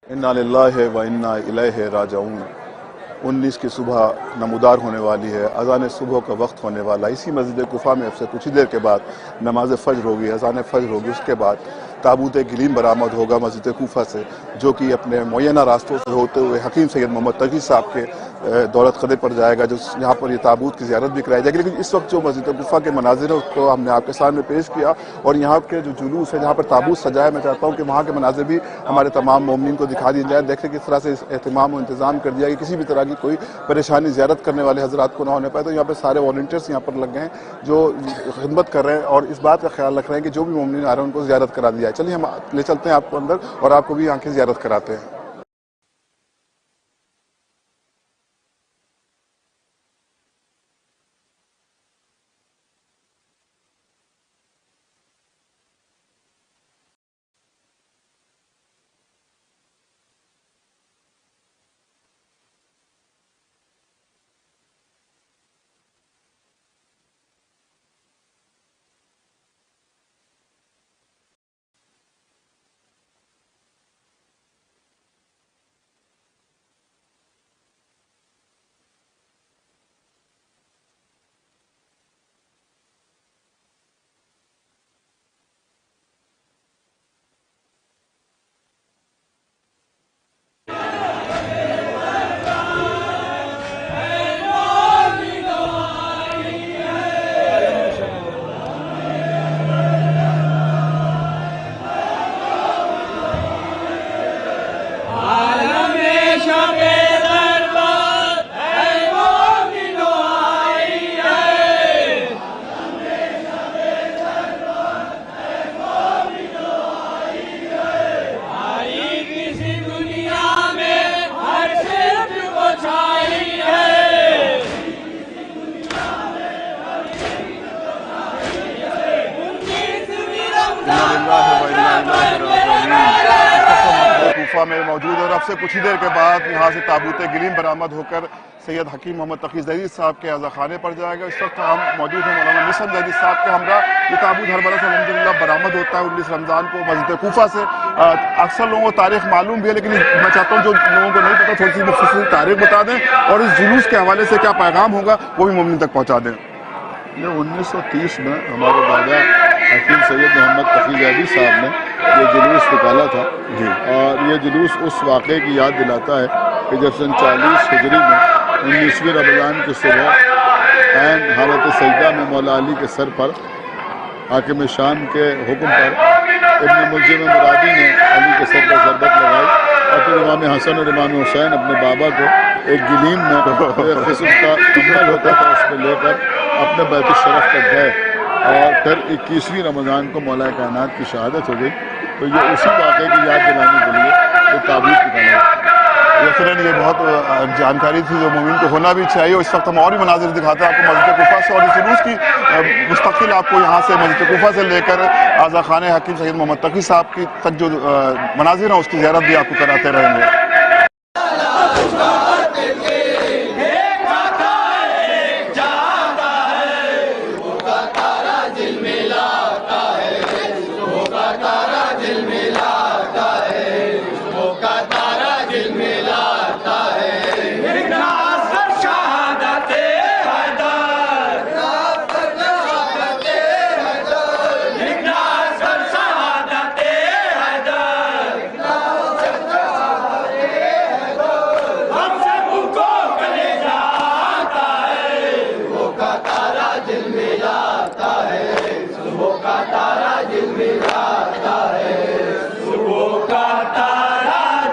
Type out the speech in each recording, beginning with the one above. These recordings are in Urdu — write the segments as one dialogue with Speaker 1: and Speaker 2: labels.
Speaker 1: انا للہ و انا الیہ راجعون 19 کی صبح نمودار ہونے والی ہے، اذان صبح کا وقت ہونے والا ہے۔ اسی مسجد کوفہ میں اب سے کچھ ہی دیر کے بعد نماز فجر ہوگی، اذان فجر ہوگی، اس کے بعد تابوت گلیم برآمد ہوگا مسجد کوفہ سے، جو کہ اپنے معینہ راستوں سے ہوتے ہوئے حکیم سید محمد تقی صاحب کے دولت قدر پر جائے گا، جو یہاں پر یہ تابوت کی زیارت بھی کرائی جائے گی۔ لیکن اس وقت جو مسجد کوفہ کے مناظر ہیں اس کو ہم نے آپ کے سامنے پیش کیا، اور یہاں کے جو جلوس ہے جہاں پر تابوت سجایا، میں چاہتا ہوں کہ وہاں کے مناظر بھی ہمارے تمام مومنین کو دکھا دیے جائے، دیکھیں کس طرح سے اہتمام و انتظام کر دیا کہ کسی بھی طرح کی کوئی پریشانی زیارت کرنے والے حضرات کو نہ ہونے پائے۔ تو یہاں پہ سارے والنٹیئرس یہاں پر لگ گئے ہیں جو خدمت کر رہے ہیں اور اس بات کا خیال رکھ رہے ہیں کہ جو بھی مومنین آ رہے ہیں ان کو زیارت کرا دی جائے۔ چلیے ہم لے چلتے ہیں آپ کو اندر اور آپ کو بھی یہاں کی زیارت کراتے ہیں۔ کوفہ میں موجود ہے اور اب سے کچھ ہی دیر کے بعد یہاں سے تابوت گلیم برآمد ہو کر سید حکیم محمد تقی ظہیر صاحب کے عزاخانے پر جائے گا۔ اس وقت ہم موجود ہیں مولانا مصعب ظہیر صاحب کے ہمراہ۔ یہ تابوت ہر برس الحمدللہ برآمد ہوتا ہے 19 رمضان کو مسجد کوفہ سے۔ اکثر لوگوں کو تاریخ معلوم بھی ہے، لیکن میں چاہتا ہوں جو لوگوں کو نہیں پتا تھوڑی سی مختصر تاریخ بتا دیں اور اس جلوس کے حوالے سے کیا پیغام ہوگا وہ بھی مومنین تک پہنچا دیں۔
Speaker 2: یہ 1930 میں ہمارے دادا حکیم سید محمد تقی ظہیر صاحب نے یہ جلوس نکالا تھا
Speaker 1: جی،
Speaker 2: اور یہ جلوس اس واقعے کی یاد دلاتا ہے کہ جب سن 40 ہجری میں 19ویں رمضان کی صبح عین حالت سجدہ میں مولا علی کے سر پر حاکم شام کے حکم پر ابن ملجم مرادی نے علی کے سر پر ضربت لگائی اور پھر امام حسن اور امام حسین اپنے بابا کو ایک گلیم میں ایک قسم کا کمبل ہوتا تھا اس پہ لے کر اپنے بیت الشرف تک گئے اور پھر 21ویں رمضان کو مولا کائنات کی شہادت ہو گئی۔ تو یہ اسی واقعے کی یاد دلانے کے لیے یہ تابوت نکالا ہے۔
Speaker 1: یقیناً یہ بہت جانکاری تھی جو مومن کو ہونا بھی چاہیے، اور اس وقت ہم اور بھی مناظر دکھاتے ہیں آپ کو مسجد کوفہ سے، اور اس جلوس کی مستقل آپ کو یہاں سے مسجد کوفہ سے لے کر عزاخانہ حکیم سید محمد تقی صاحب کی تک جو مناظر ہیں اس کی زیارت بھی آپ کو کراتے رہیں گے۔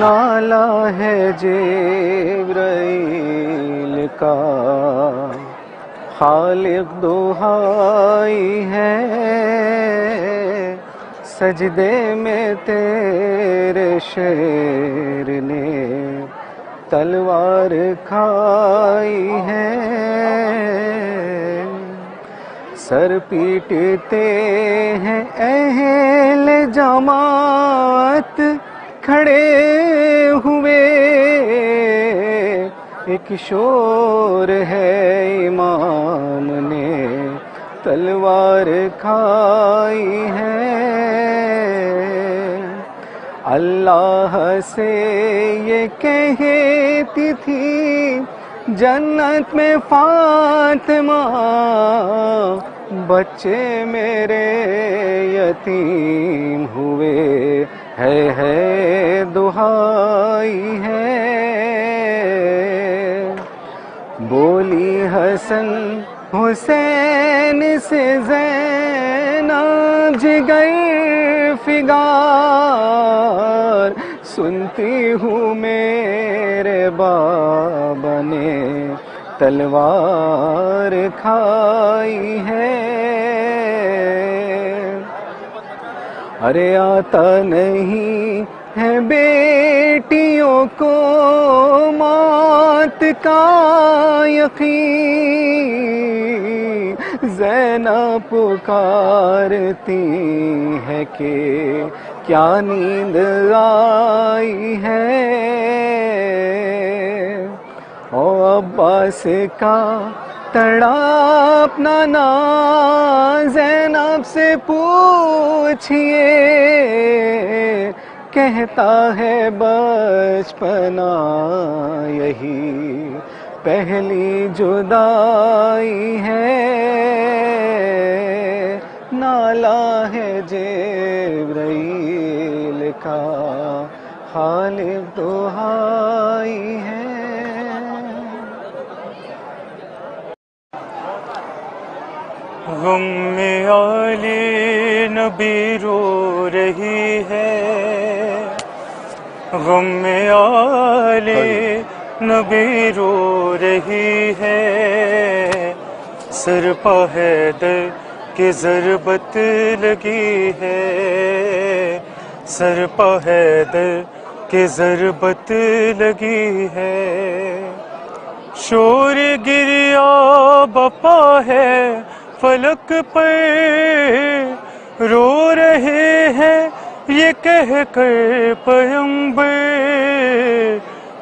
Speaker 3: نالا ہے جبرائیل کا، خالق دہائی ہے، سجدے میں تیرے شیر نے تلوار کھائی ہے، سر پیٹتے ہیں اہل جماعت کھڑے ہوئے، ایک شور ہے امام نے تلوار کھائی ہے، اللہ سے یہ کہتی تھی جنت میں فاطمہ، بچے میرے یتیم ہوئے، ہے دہائی ہے، بولی حسن حسین سے زینب جگر فگار، سنتی ہوں میرے بابا نے تلوار کھائی ہے، ارے آتا نہیں ہے بیٹیوں کو موت کا یقین، زینب پکارتی ہے کہ کیا نیند آئی ہے، او عباس کا تڑاپنا نا زینب سے پوچھئے، کہتا ہے بچپنا یہی پہلی جدائی ہے، نالا ہے جبرائیل کا، خالق دہائی ہے۔
Speaker 4: غم میں آل نبی رو رہی ہے، غم میں آل نبی رو رہی ہے، سر پہ حیدر کی ضربت لگی ہے، سر پہ حیدر کی ضربت لگی ہے، شور گریا بپا ہے فلک پر، رو رہے ہیں یہ کہہ کر پیغمبر،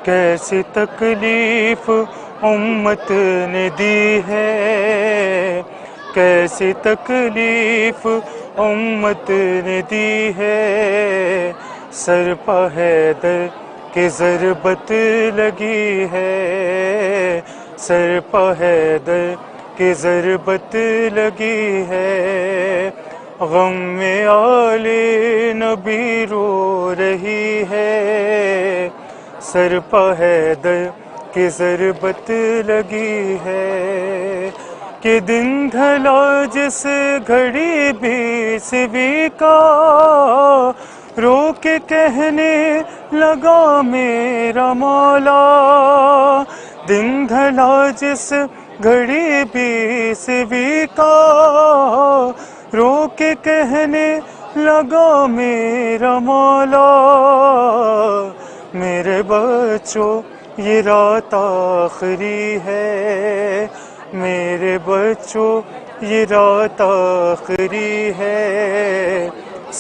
Speaker 4: کیسی تکلیف امت نے دی ہے، کیسی تکلیف امت نے دی ہے، سر پہ حیدر کی ضربت لگی ہے، سر پہ حیدر کی ضربت لگی ہے، غم میں آل نبی رو رہی ہے، سر پہ حیدر کی ضربت لگی ہے، کہ دن ڈھلا جس گھڑی 20ویں کا، رو کے کہنے لگا میرا مولا، دن ڈھلا جس گھڑی 20ویں کا، رو کے کہنے لگا میرا مولا، میرے بچوں یہ رات آخری ہے، میرے بچوں یہ رات آخری ہے،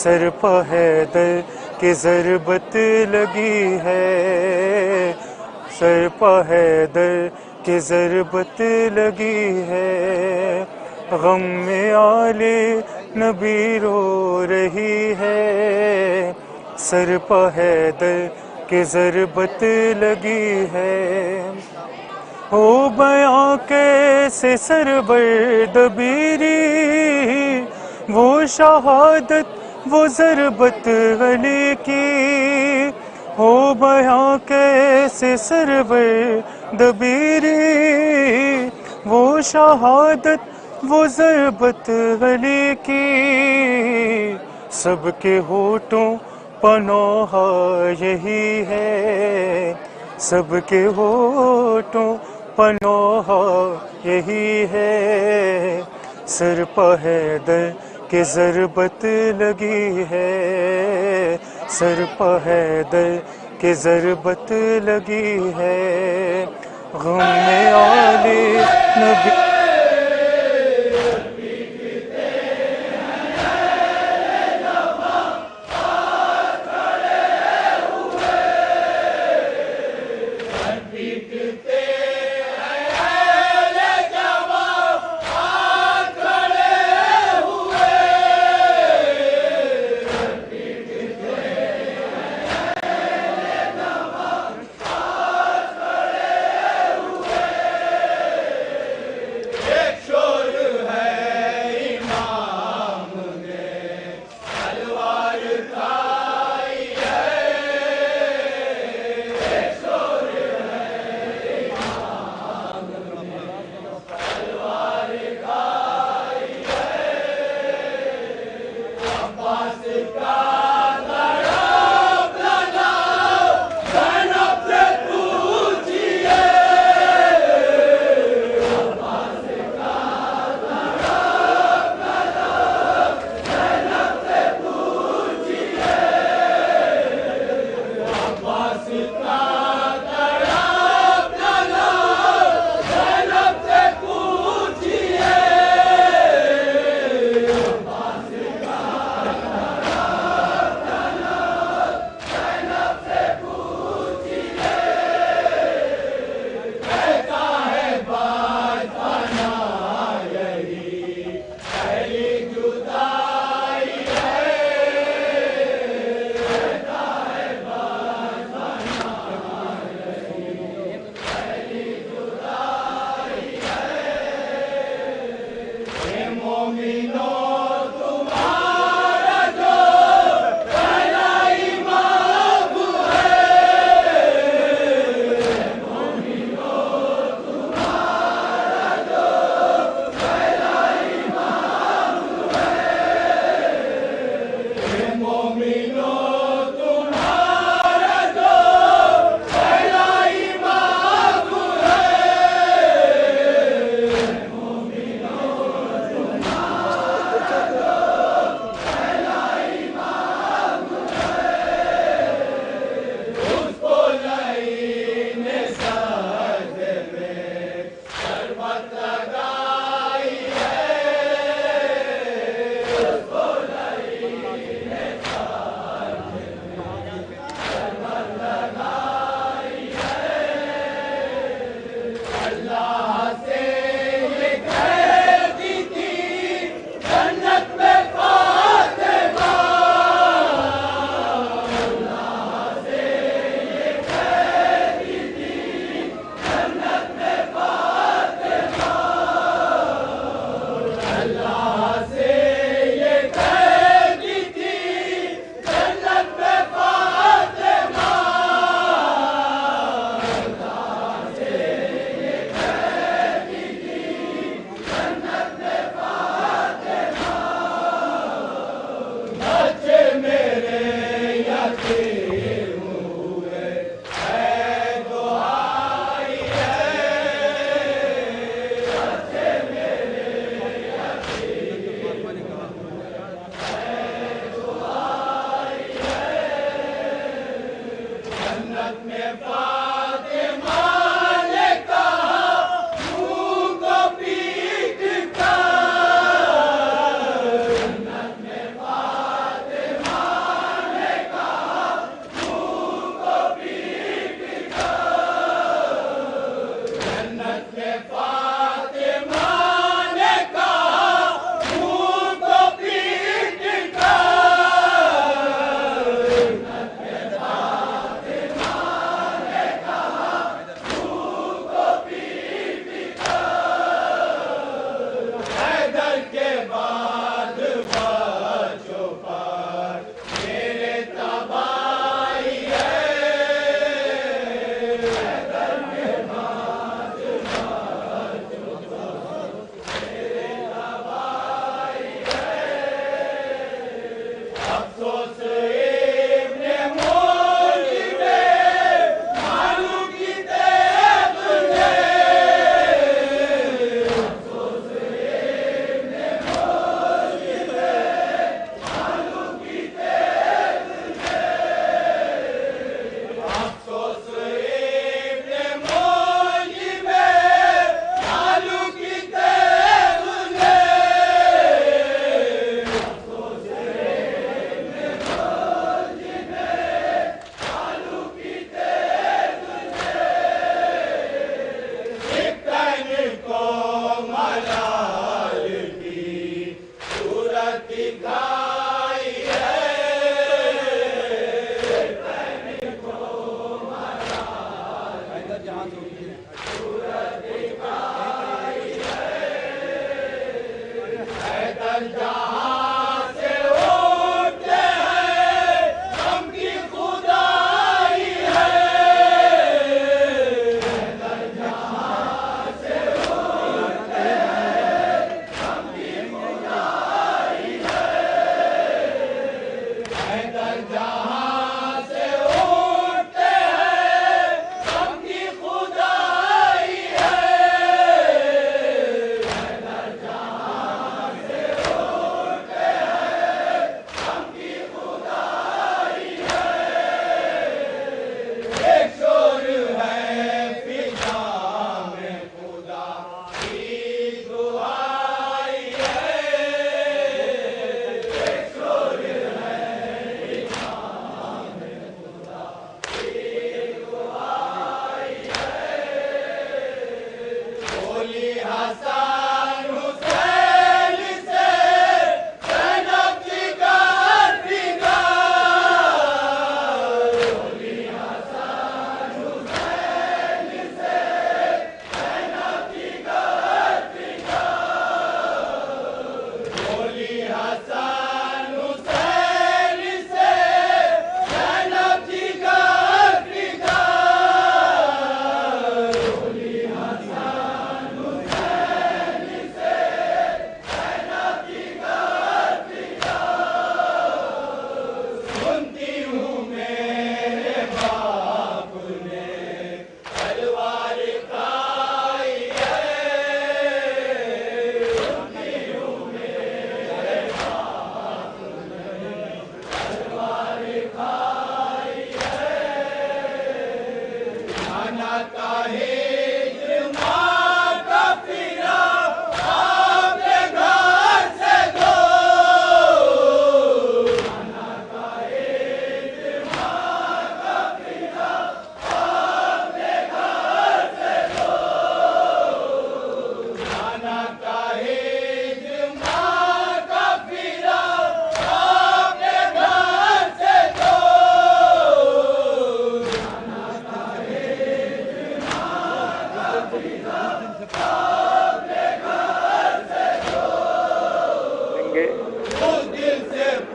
Speaker 4: سر پہ حیدر کی ضربت لگی ہے، سر پہ حیدر کی ضربت لگی ہے، غم میں آل نبی رو رہی ہے، سر پہ حیدر کی ضربت لگی ہے، ہو بیاں کیسے سرور دبیری، وہ شہادت وہ ضربت علی کی، ہو بیاں کیسے سرور دبیری، وہ شہادت وہ ضربت علی کی، سب کے ہونٹوں پنوہا یہی ہے، سب کے ہونٹوں پنوہا یہی ہے، سر پہ حیدر کے ضربت لگی ہے، سر پہ حیدر کے ضربت لگی ہے، غم میں آلِ نبی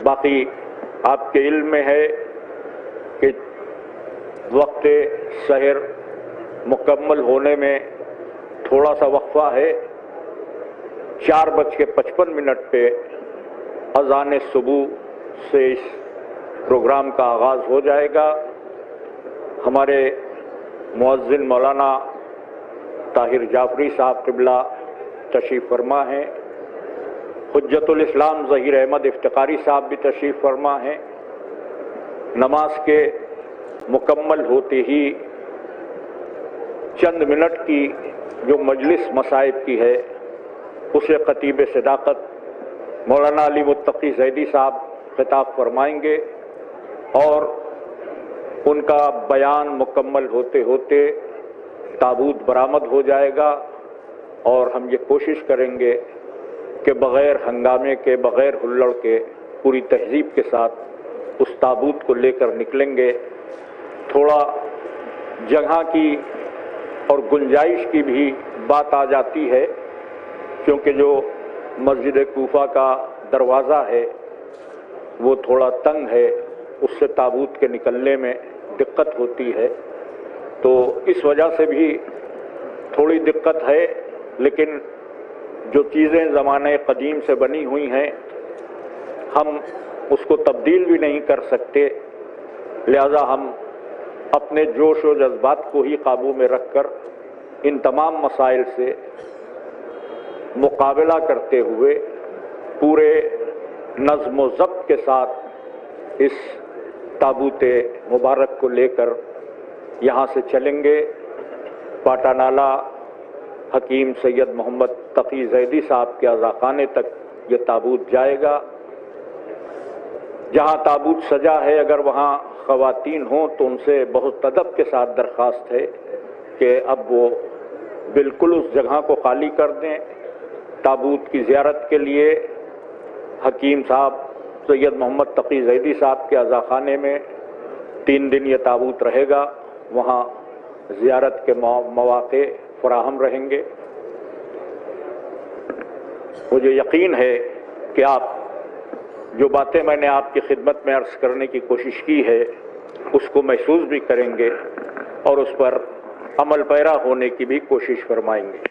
Speaker 5: باقی آپ کے علم میں ہے کہ وقت سحر مکمل ہونے میں تھوڑا سا وقفہ ہے. 4:55 پہ اذان صبح سے اس پروگرام کا آغاز ہو جائے گا. ہمارے مؤذن مولانا طاہر جعفری صاحب قبلہ تشریف فرما ہیں. حجت الاسلام ظہیر احمد افتخاری صاحب بھی تشریف فرما ہیں. نماز کے مکمل ہوتے ہی چند منٹ کی جو مجلس مصائب کی ہے اسے خطیب صداقت مولانا علی متقی زیدی صاحب خطاب فرمائیں گے اور ان کا بیان مکمل ہوتے ہوتے تابوت برآمد ہو جائے گا اور ہم یہ کوشش کریں گے کہ بغیر ہنگامے کے بغیر ہلڑ کے پوری تہذیب کے ساتھ اس تابوت کو لے کر نکلیں گے. تھوڑا جگہ کی اور گنجائش کی بھی بات آ جاتی ہے کیونکہ جو مسجد کوفہ کا دروازہ ہے وہ تھوڑا تنگ ہے, اس سے تابوت کے نکلنے میں دقت ہوتی ہے, تو اس وجہ سے بھی تھوڑی دقت ہے. لیکن جو چیزیں زمانے قدیم سے بنی ہوئی ہیں ہم اس کو تبدیل بھی نہیں کر سکتے, لہذا ہم اپنے جوش و جذبات کو ہی قابو میں رکھ کر ان تمام مسائل سے مقابلہ کرتے ہوئے پورے نظم و ضبط کے ساتھ اس تابوت مبارک کو لے کر یہاں سے چلیں گے. پاٹانالہ حکیم سید محمد تقی زیدی صاحب کے عزاخانے تک یہ تابوت جائے گا. جہاں تابوت سجا ہے اگر وہاں خواتین ہوں تو ان سے بہت ادب کے ساتھ درخواست ہے کہ اب وہ بالکل اس جگہ کو خالی کر دیں. تابوت کی زیارت کے لیے حکیم صاحب سید محمد تقی زیدی صاحب کے عزاخانے میں 3 دن یہ تابوت رہے گا, وہاں زیارت کے مواقع فراہم رہیں گے. مجھے یقین ہے کہ آپ جو باتیں میں نے آپ کی خدمت میں عرض کرنے کی کوشش کی ہے اس کو محسوس بھی کریں گے اور اس پر عمل پیرا ہونے کی بھی کوشش فرمائیں گے.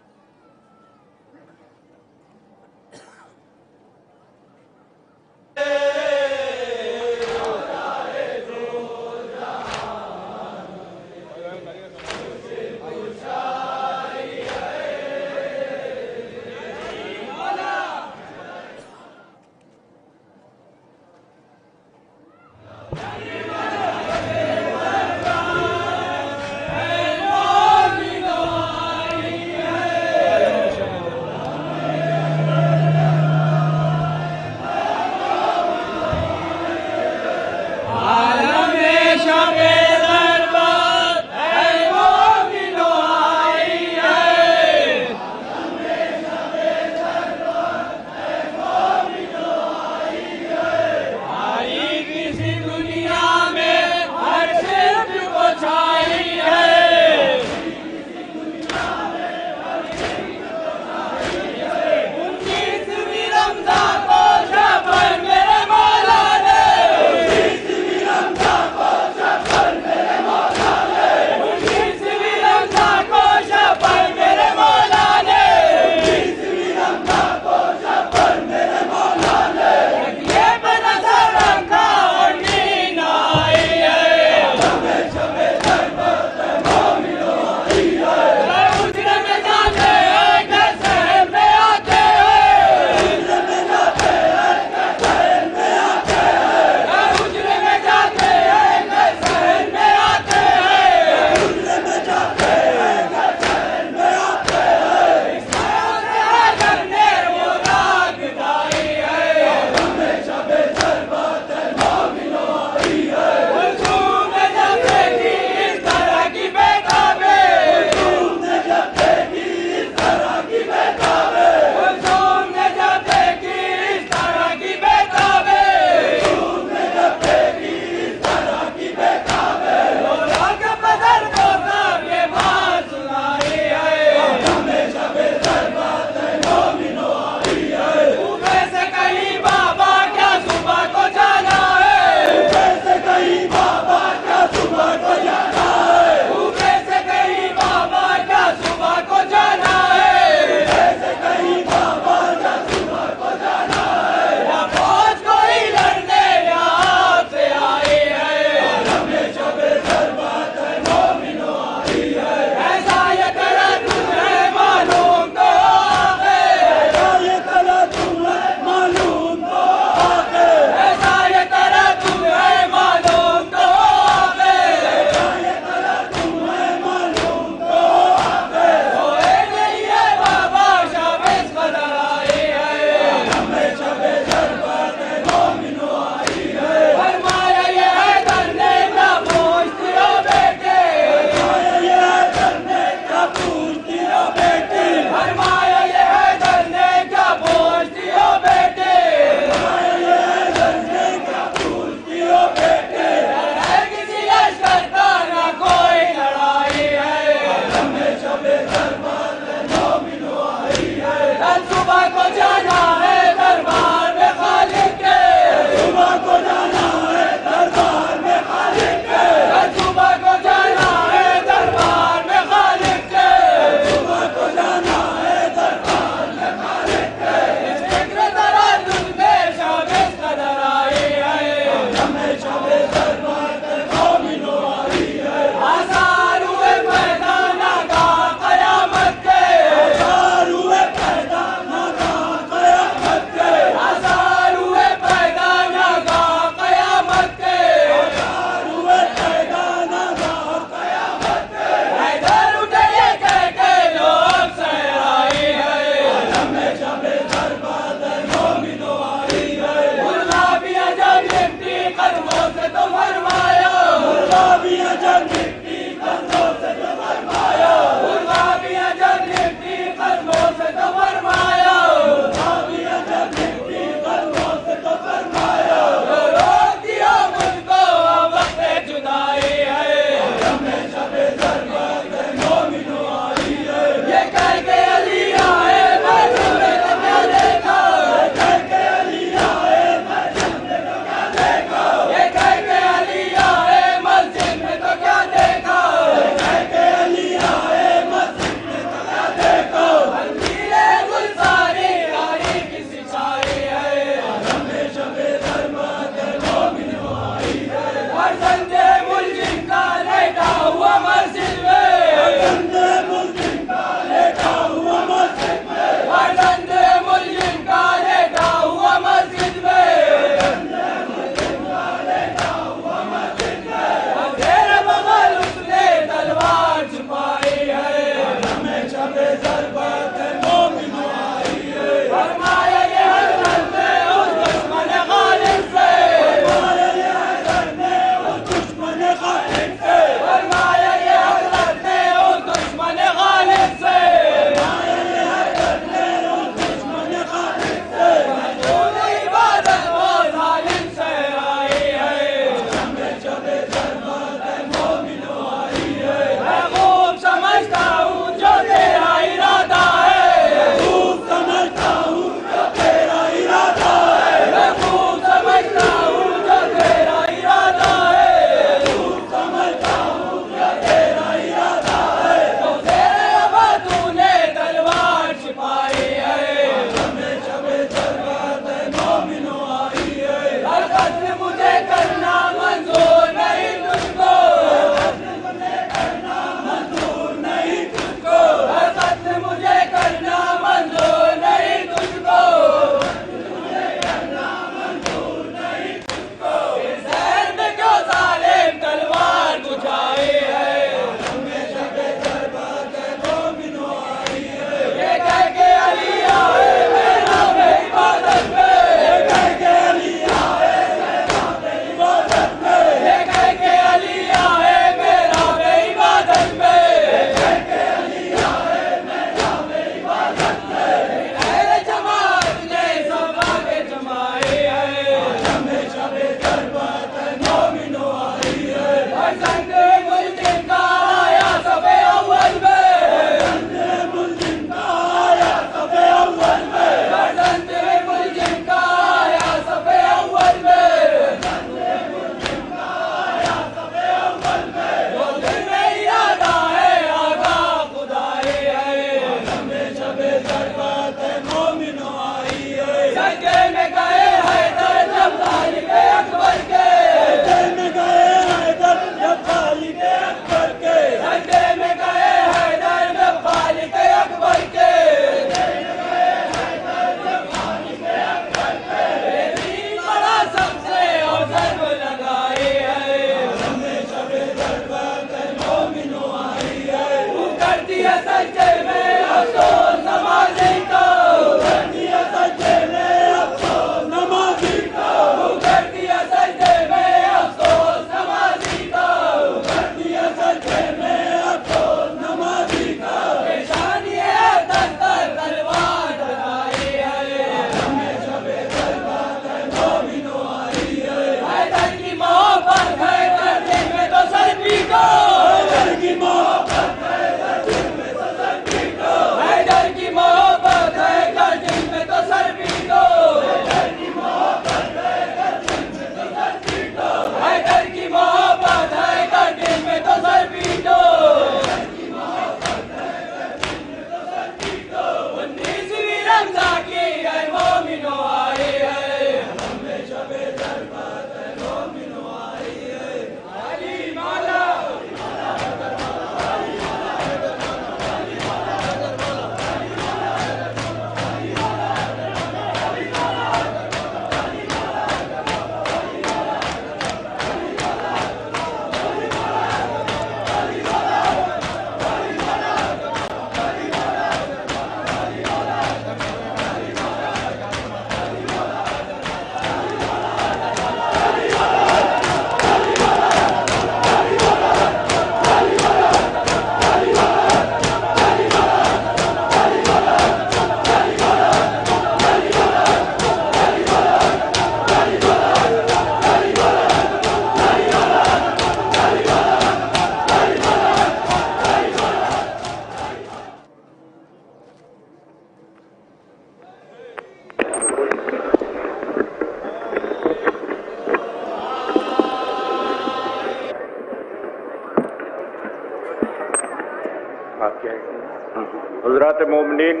Speaker 5: حضرات مومنین،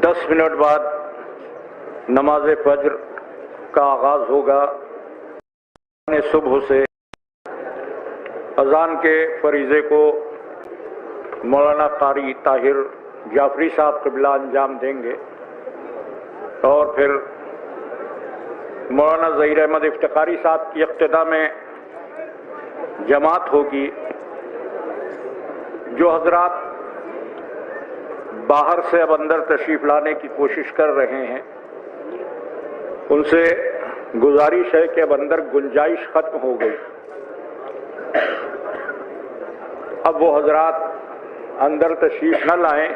Speaker 5: 10 منٹ بعد نماز فجر کا آغاز ہوگا۔ صبح سے اذان کے فریضے کو مولانا قاری طاہر جعفری صاحب قبلہ انجام دیں گے، اور پھر مولانا ظہیر احمد افتخاری صاحب کی اقتداء میں جماعت ہوگی۔ جو حضرات باہر سے اب اندر تشریف لانے کی کوشش کر رہے ہیں، ان سے گزارش ہے کہ اب اندر گنجائش ختم ہو گئی۔ اب وہ حضرات اندر تشریف نہ لائیں،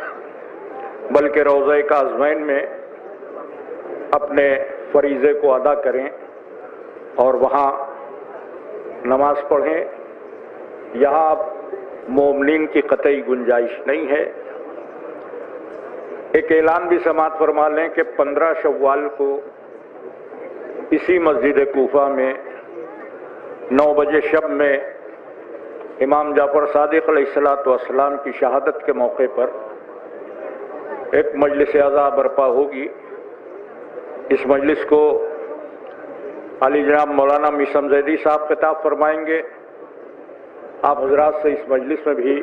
Speaker 5: بلکہ روضہ کاظمین میں اپنے فریضے کو ادا کریں اور وہاں نماز پڑھیں۔ یہاں اب مومنین کی قطعی گنجائش نہیں ہے۔ ایک اعلان بھی سماعت فرما لیں کہ 15 شوال کو اسی مسجد کوفہ میں 9 بجے شب میں امام جعفر صادق علیہ السلام کی شہادت کے موقع پر ایک مجلس عزا برپا ہوگی۔ اس مجلس کو علی جناب مولانا میثم زیدی صاحب خطاب فرمائیں گے۔ آپ حضرات سے اس مجلس میں بھی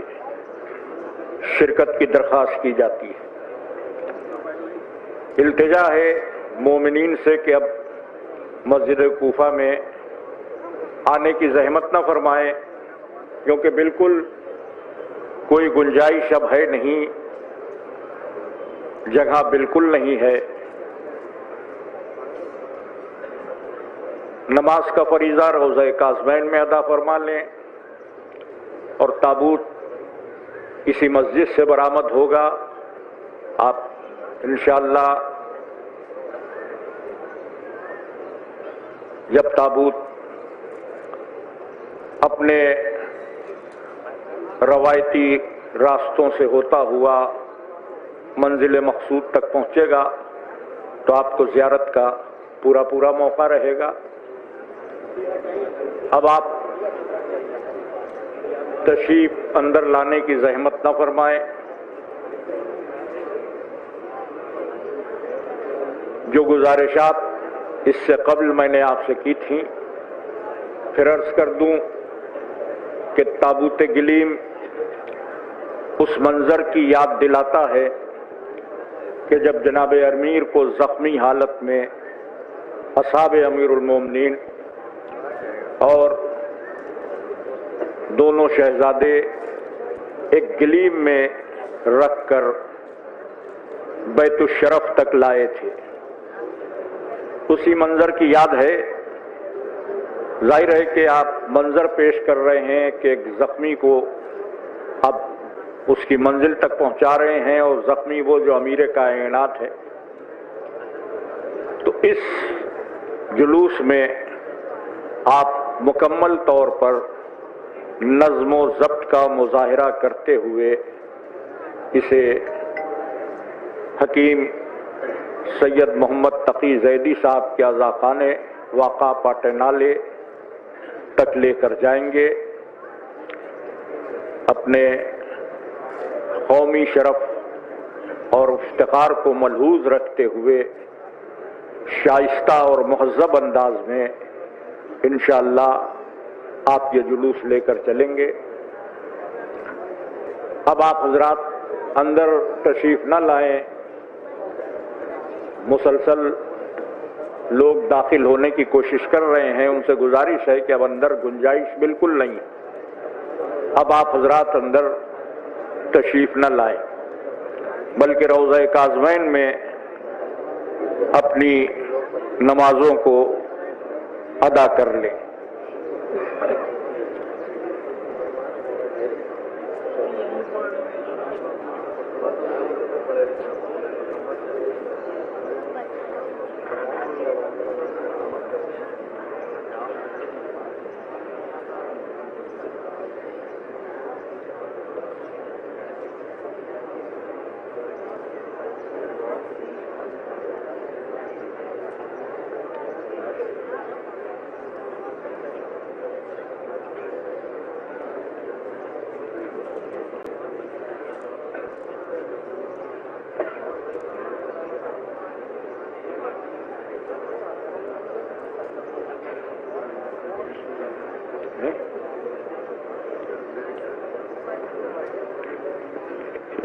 Speaker 5: شرکت کی درخواست کی جاتی ہے۔ التجا ہے مومنین سے کہ اب مسجد کوفہ میں آنے کی زحمت نہ فرمائیں، کیونکہ بالکل کوئی گنجائش اب ہے نہیں، جگہ بالکل نہیں ہے۔ نماز کا فریضہ روضہ کاظمین میں ادا فرما لیں، اور تابوت اسی مسجد سے برآمد ہوگا۔ آپ انشاءاللہ جب تابوت اپنے روایتی راستوں سے ہوتا ہوا منزل مقصود تک پہنچے گا تو آپ کو زیارت کا پورا موقع رہے گا۔ اب آپ تشریف اندر لانے کی زحمت نہ فرمائیں۔ جو گزارشات اس سے قبل میں نے آپ سے کی تھیں، پھر عرض کر دوں کہ تابوت گلیم اس منظر کی یاد دلاتا ہے کہ جب جناب امیر کو زخمی حالت میں اصحاب امیر المومنین اور دونوں شہزادے ایک گلیم میں رکھ کر بیت الشرف تک لائے تھے، اسی منظر کی یاد ہے۔ ظاہر ہے کہ آپ منظر پیش کر رہے ہیں کہ ایک زخمی کو اب اس کی منزل تک پہنچا رہے ہیں، اور زخمی وہ جو امیر کائنات ہے۔ تو اس جلوس میں آپ مکمل طور پر نظم و ضبط کا مظاہرہ کرتے ہوئے اسے حکیم سید محمد تقی زیدی صاحب کے عزاخانے واقع پاٹنالے تک لے کر جائیں گے۔ اپنے قومی شرف اور افتخار کو ملحوظ رکھتے ہوئے شائستہ اور مہذب انداز میں انشاءاللہ آپ یہ جلوس لے کر چلیں گے۔ اب آپ حضرات اندر تشریف نہ لائیں، مسلسل لوگ داخل ہونے کی کوشش کر رہے ہیں، ان سے گزارش ہے کہ اب اندر گنجائش بالکل نہیں۔ اب آپ حضرات اندر تشریف نہ لائیں، بلکہ روضہ کاظمین میں اپنی نمازوں کو ادا کر لیں۔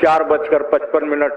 Speaker 5: 4:55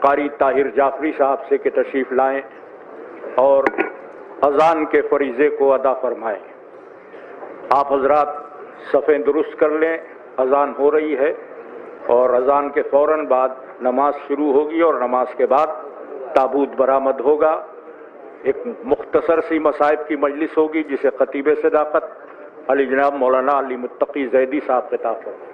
Speaker 5: قاری طاہر جعفری صاحب سے کہ تشریف لائیں اور اذان کے فریضے کو ادا فرمائیں۔ آپ حضرات صفیں درست کر لیں، اذان ہو رہی ہے اور اذان کے فوراً بعد نماز شروع ہوگی اور نماز کے بعد تابوت برآمد ہوگا۔ ایک مختصر سی مصائب کی مجلس ہوگی جسے خطیب صداقت علی جناب مولانا علی متقی زیدی صاحب خطاب فرمائیں۔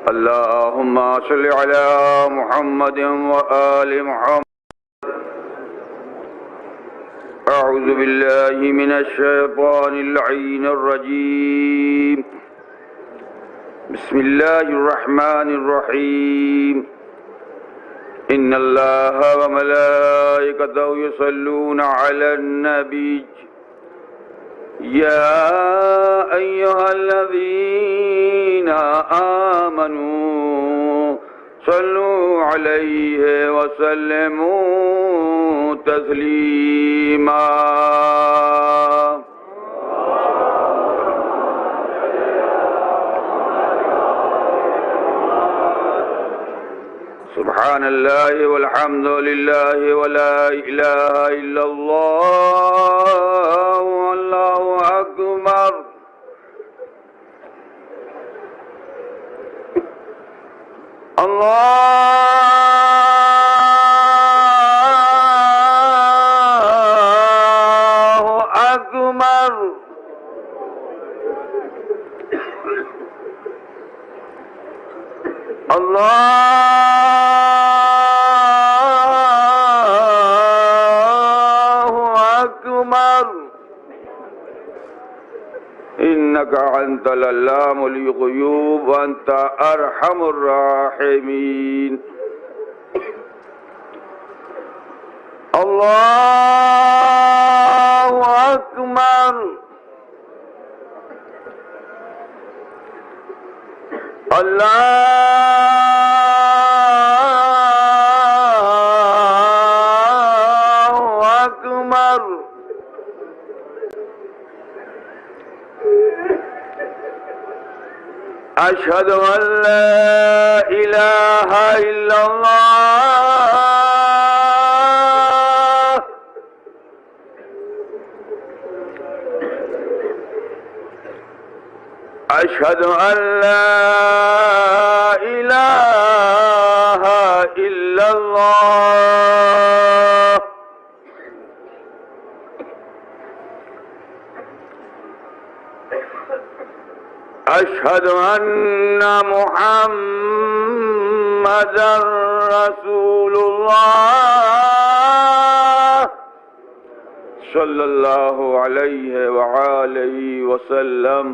Speaker 6: اللهم صل على محمد وآل محمد۔ أعوذ بالله من الشيطان اللعين الرجيم، بسم الله الرحمن الرحيم، إن الله وملائكته يصلون على النبي يا أيها الذين آمنوا صلوا عليه وسلموا تسليما۔ سبحان الله والحمد لله ولا إله إلا الله والله أكبر۔ الله أكبر۔ الله أكبر۔ إنك أنت العلام الغيوب وأنت أرحم الراحمين۔ الله أكبر۔ الله أكبر۔ أشهد أن لا إله إلا الله۔ أشهد أن لا إله إلا الله۔ أشهد أن محمدًا رسول الله صلى الله عليه وآله وسلم۔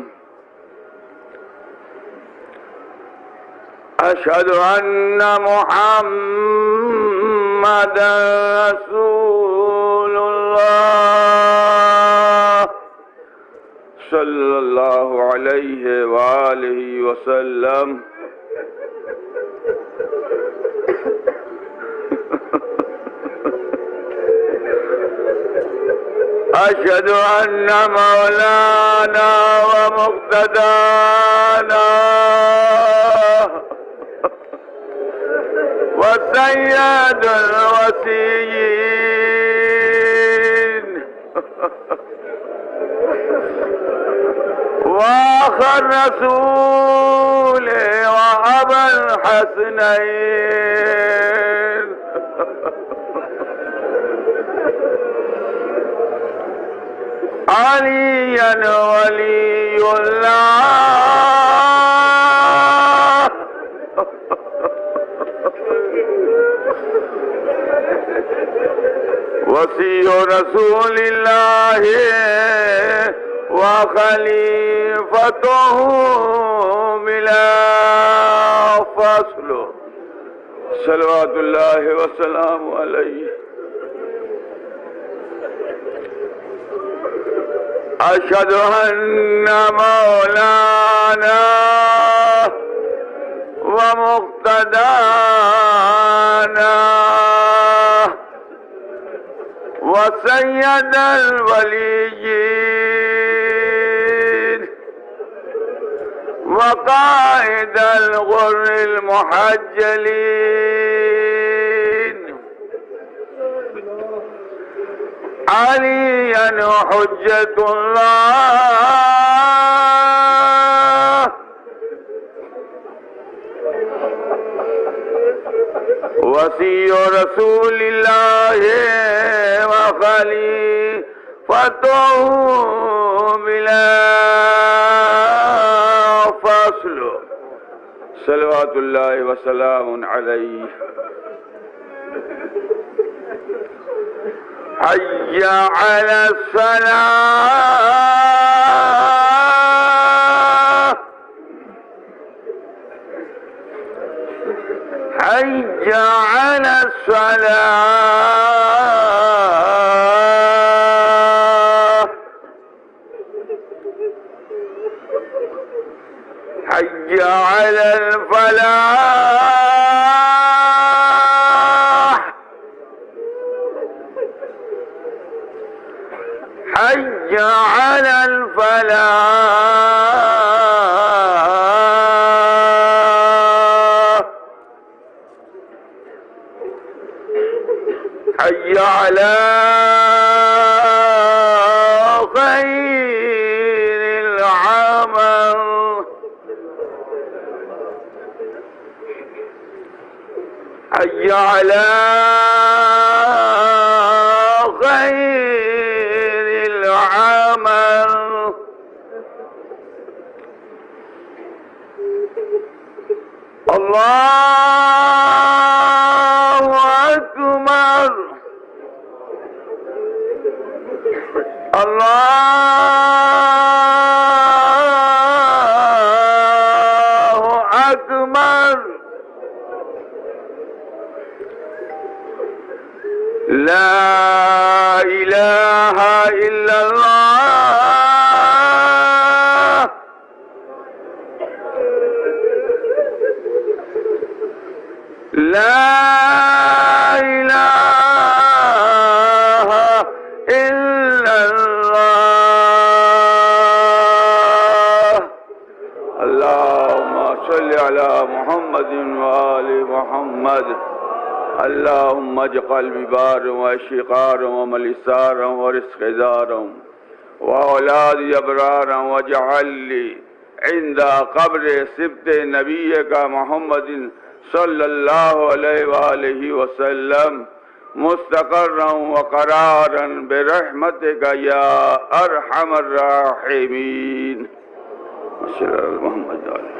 Speaker 6: أشهد أن محمدًا رسول الله صلى الله عليه وآله وسلم۔ أشهد أن مولانا ومقتدانا وسيد الوصيين وآخر الرسول وأبا الحسنين عليا ولي الله وصي رسول الله وخليفته بلا فصل صلوات الله وسلامه عليه۔ أشهد أن مولانا ومقتدانا وسيد الوليين وقائد الغر المحجلين عليا حجة الله وصي رسول الله وخليفته بلا فصل صلوات الله وسلام عليه حي على الصلاة حي على الصلاة حي على الفلاح حي على الفلاح حي على خير العمل حي على خير العمل الله أكبر الله أكبر لا إله إلا الله لا إله إلا الله اللهم صل على محمد وآل محمد اللهم اجعل ببار وشقار وملسار ورزق دار وأولاد أبرار واجعل لي عند قبر سبت نبيك محمد صلی اللہ علیہ وآلہ وسلم مستقرا وقرارا برحمتک یا ارحم الراحمین صلی اللہ محمد علیہ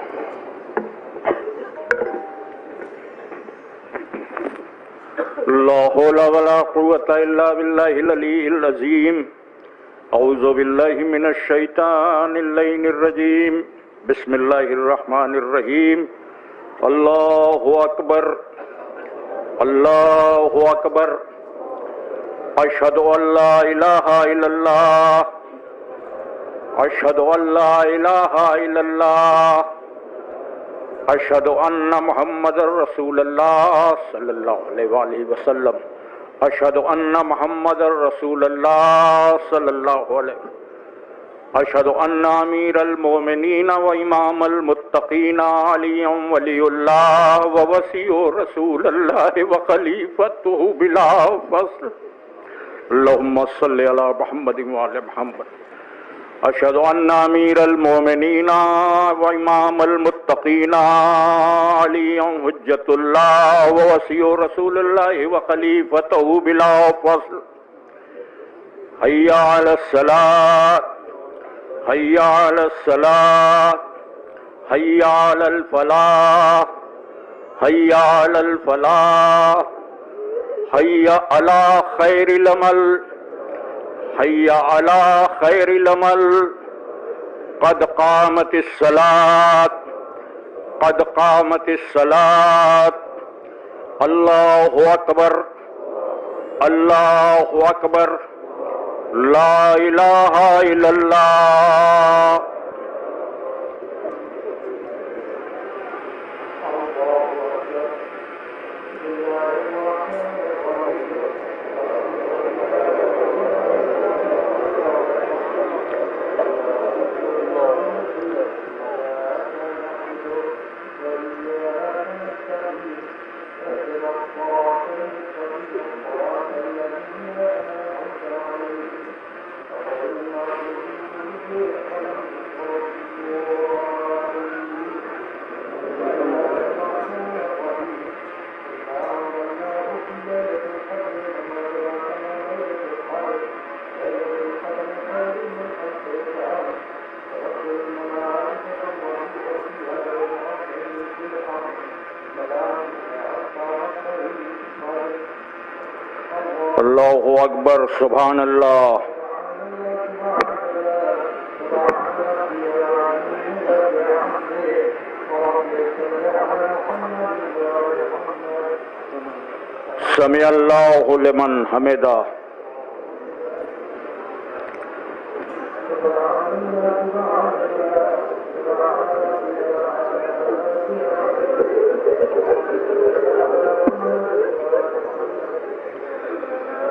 Speaker 5: لا حول ولا قوة إلا بالله العلي العظيم أعوذ بالله من الشيطان اللعين الرجيم بسم الله الرحمن الرحيم الله أكبر الله أكبر أشهد أن لا إله إلا الله أشهد أن لا إله إلا الله أشهد أن محمد رسول الله صلى الله عليه وآله وسلم أشهد أن محمد رسول الله صلى الله عليه أشهد أن أمير المؤمنين وإمام المتقين علي ولي الله ووصي رسول الله وخليفته بلا فصل اللهم صل على محمد وعلى محمد أشهد أن أمير المؤمنين وإمام المتقين علي حجة الله ووصي رسول الله وخليفته بلا فصل حي على الصلاة حي على الصلاة حي على الفلاح حي على الفلاح حي على خير العمل حي على خير العمل قد قامت الصلاة قد قامت الصلاة الله أكبر الله أكبر لا إله إلا الله اللہ اکبر سبحان اللہ. سمع اللہ لمن حمدہ.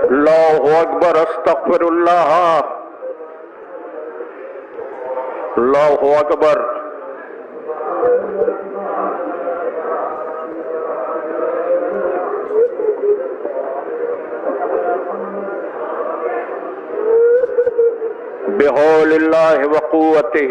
Speaker 5: اللہ اکبر استغفر اللہ. اللہ اکبر. بحول اللہ وقوتہ.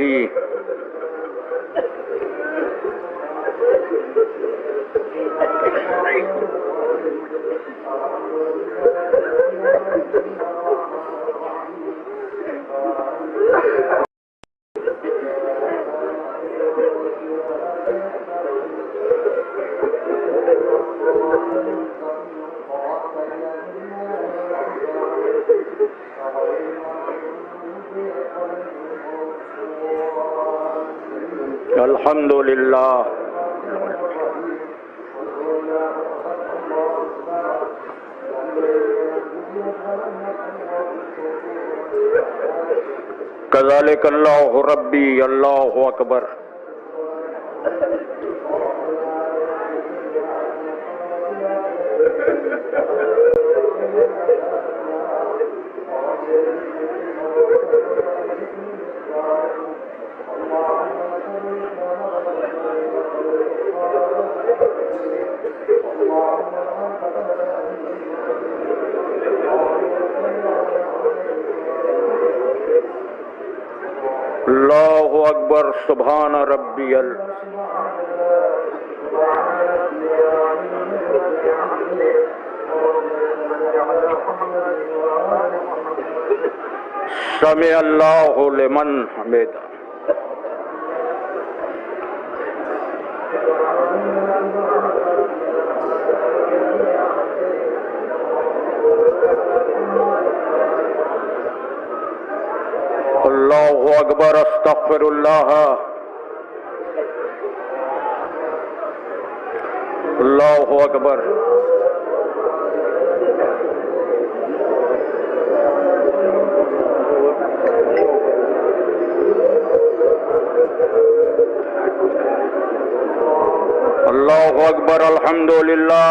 Speaker 5: الحمدللہ. کذالک اللہ ربی. اللہ اکبر. اللہ اکبر سبحان ربی سمع اللہ لمن حمدہ. اللہ اکبر استغفر اللہ. اللہ اکبر. اللہ اکبر. الحمدللہ.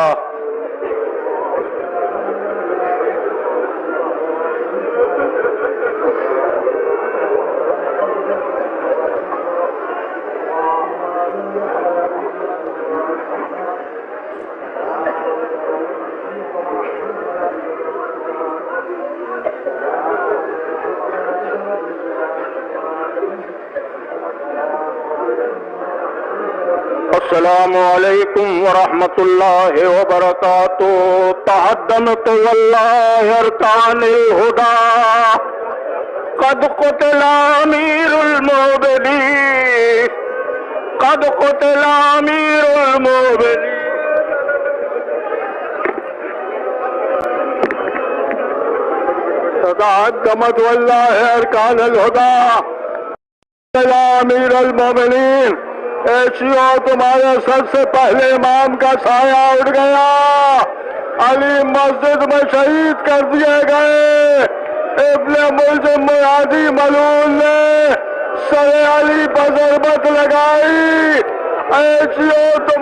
Speaker 5: السلام علیکم ورحمۃ اللہ وبرکاتہ. تحدمت واللہ ارکان الہدی قد قتل امیر المؤمنین. قد قتل امیر المؤمنین. تحدمت واللہ ارکان الہدی قتل امیر المؤمنین. ایشیو تمہارے سب سے پہلے امام کا سایہ اٹھ گیا. علی مسجد میں شہید کر دیے گئے. ابن ملجم مرادی ملعون نے سر علی پر ضربت لگائی. ایشیو تم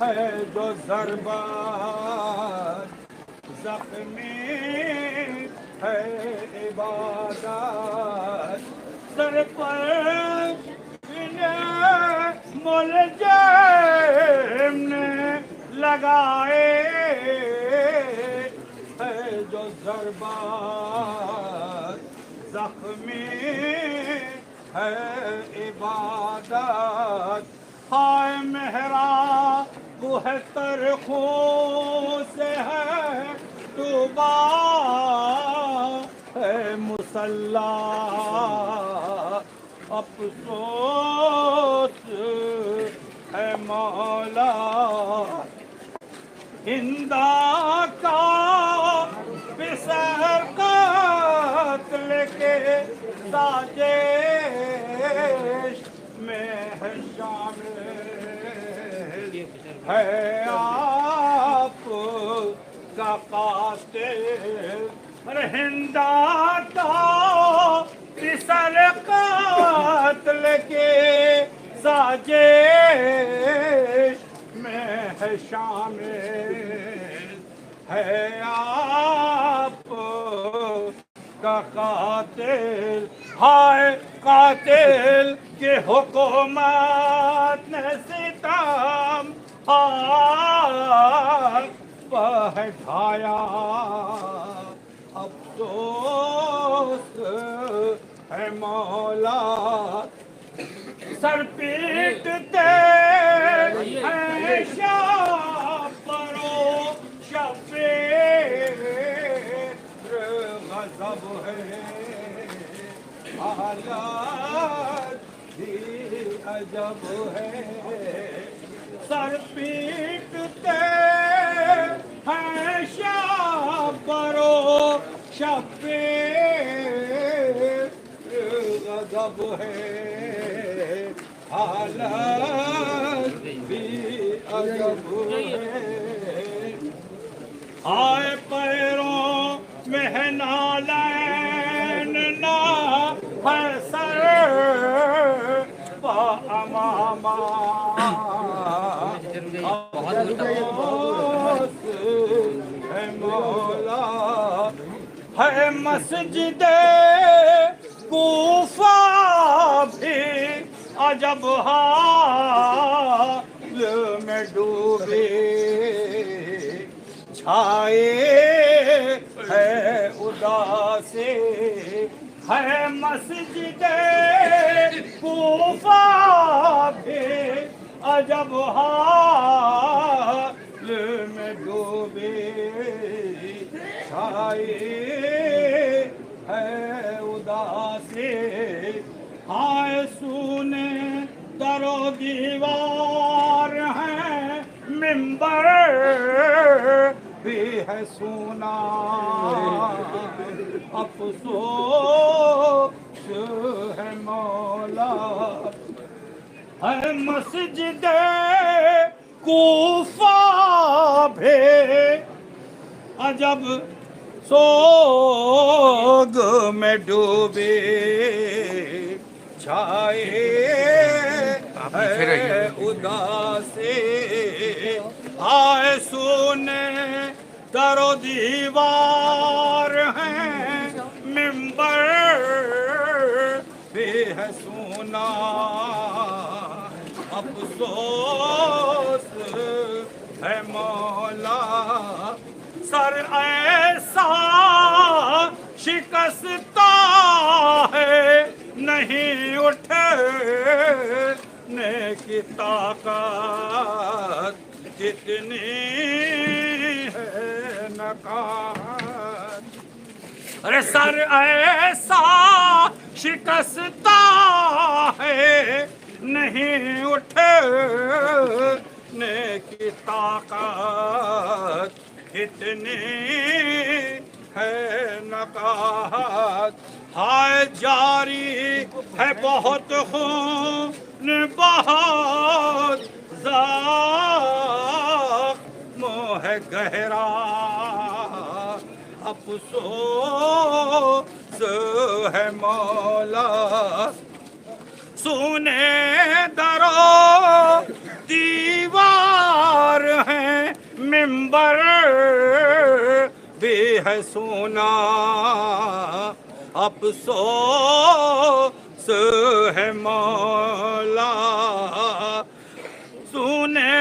Speaker 7: ہے جو ضربہ زخمی ہے عبادت سر پر ملجم نے لگائے ہے جو ضربات زخمی ہے عبادت ہائے محراب ہے ترخوں سے ہے ڈوبا ہے مصلی افسوس ہے مولا ہندا کا بسر قتل کے سازش میں ہے شامل ہے آپ کا قاتل ہندا کا بسر قتل کے سازش میں ہے شامل ہے آپ کا قاتل ہائے قاتل کے حکومت نے ستم بہٹھایا افسوس ہے مولا سر پیٹتے ہیں شب پرو شفیع غضب ہے حالات بھی عجب ہے سر پیٹتے ہیں شب پرو شفیع غضب ہے حالات بھی عجب ہے آئے پیروں میں ہے نالین نہ ہے سر پا امامہ افسوس ہے مولا ہے مسجد کوفہ بھی عجب حال میں ڈوبی چھائے ہے اداسی ہے مسجد کوفہ بھی عجب حال میں ڈوبی چھائے ہے اداسی ہائے سونے در و دیوار ہیں منبر بھی ہے سونا افسوس ہے مولا ہے مسجد کوفہ بھی عجب سوگ میں ڈوبے چھائے ہے اداسی آئے سونے در و دیوار ہیں منبر بھی ہے سونا افسوس ہے مولا سر ایسا شکستہ ہے نہیں اٹھنے کی طاقت کتنی ہے نقاہت ارے سر ایسا شکستہ ہے نہیں اٹھنے کی طاقت کتنی ہے نقاہت ہائے جاری ہے بہت خون بہت زخم ہے گہرا افسوس ہے مولا سونے درو دیوار
Speaker 4: منبر بھی ہے سونا افسوس ہے مولا سونے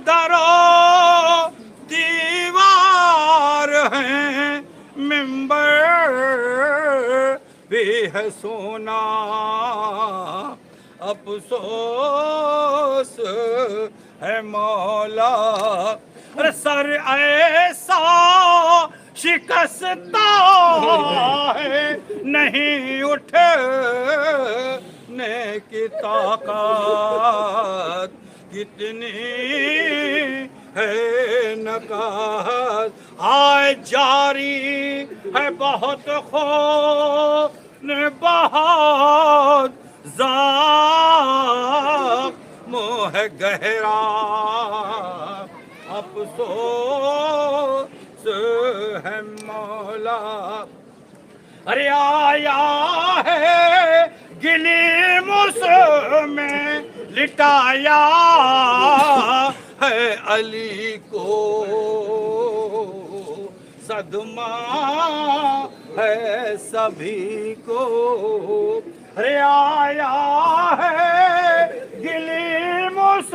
Speaker 4: درو دیوار ہیں منبر بھی ہے سونا افسوس ہے مولا سر ایسا شکستہ ہے نہیں اٹھنے کی طاقت کتنی ہے نکات آئے جاری ہے بہت خون بہت زخم ہے گہرا افسوس ہے مولا ارے آیا ہے گلیم اس میں لٹایا ہے علی کو صدمہ ہے سبھی کو ارے آیا ہے گلیم اس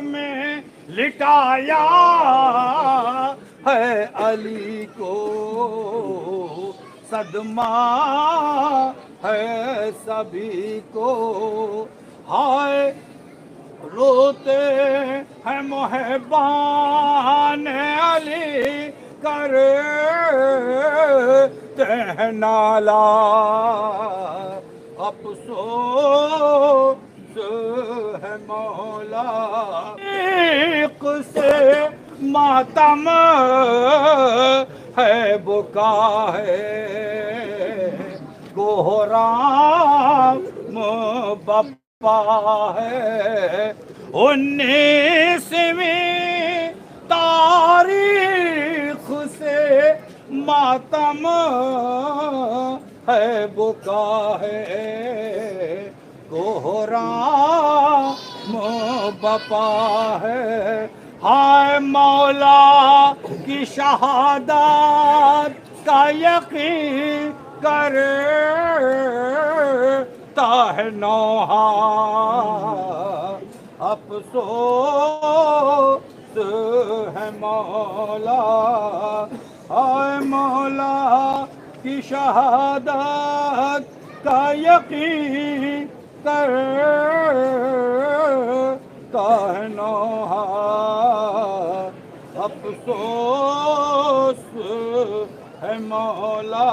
Speaker 4: میں لٹایا ہے علی کو صدمہ ہے سبھی کو ہائے روتے ہیں محبان علی کرتے ہیں نالا افسوس ہے مولا ایک سے ماتم ہے بکا ہے کوہرام بپا ہے 19ویں تاریخ سے ماتم ہے بکا ہے کوہرام بپا ہے ہائے مولا کی شہادت کا یقین کرتا ہے نوحہ افسوس ہے مولا ہائے مولا کی شہادت کا یقین کرتا ہے نوحہ افسوس ہے مولا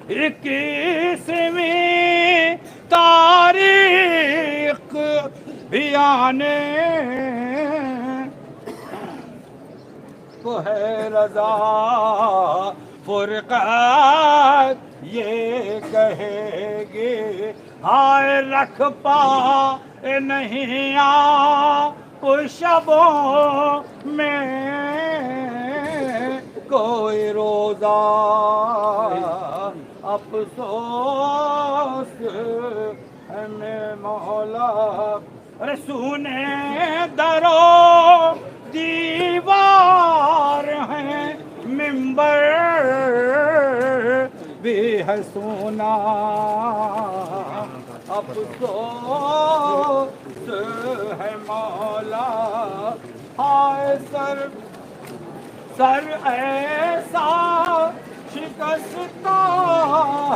Speaker 4: 21ویں تاریخ بھی آنے کو ہے رضا فرقت یہ کہے گے ہائے رکھ پا نہیں شبوں میں کوئی روزہ افسوس ہے میں مولا رسونے درو دیوار ہیں منبر بھی ہے سونا افسوس ہے مولا ہائے سر ایسا شکستہ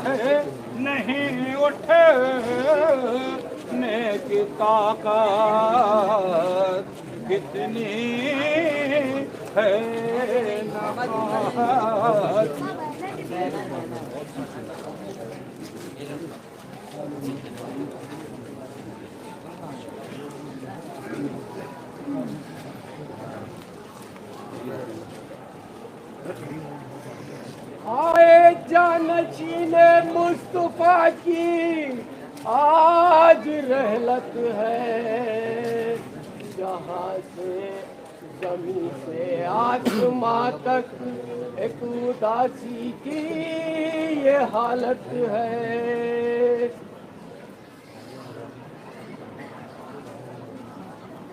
Speaker 4: ہے نہیں اٹھنے کی طاقت کتنی ہے نفاست
Speaker 8: آئے جانشین مصطفیٰ کی آج رحلت ہے جہاں سے زمین سے آسماں تک ایک اداسی کی یہ حالت ہے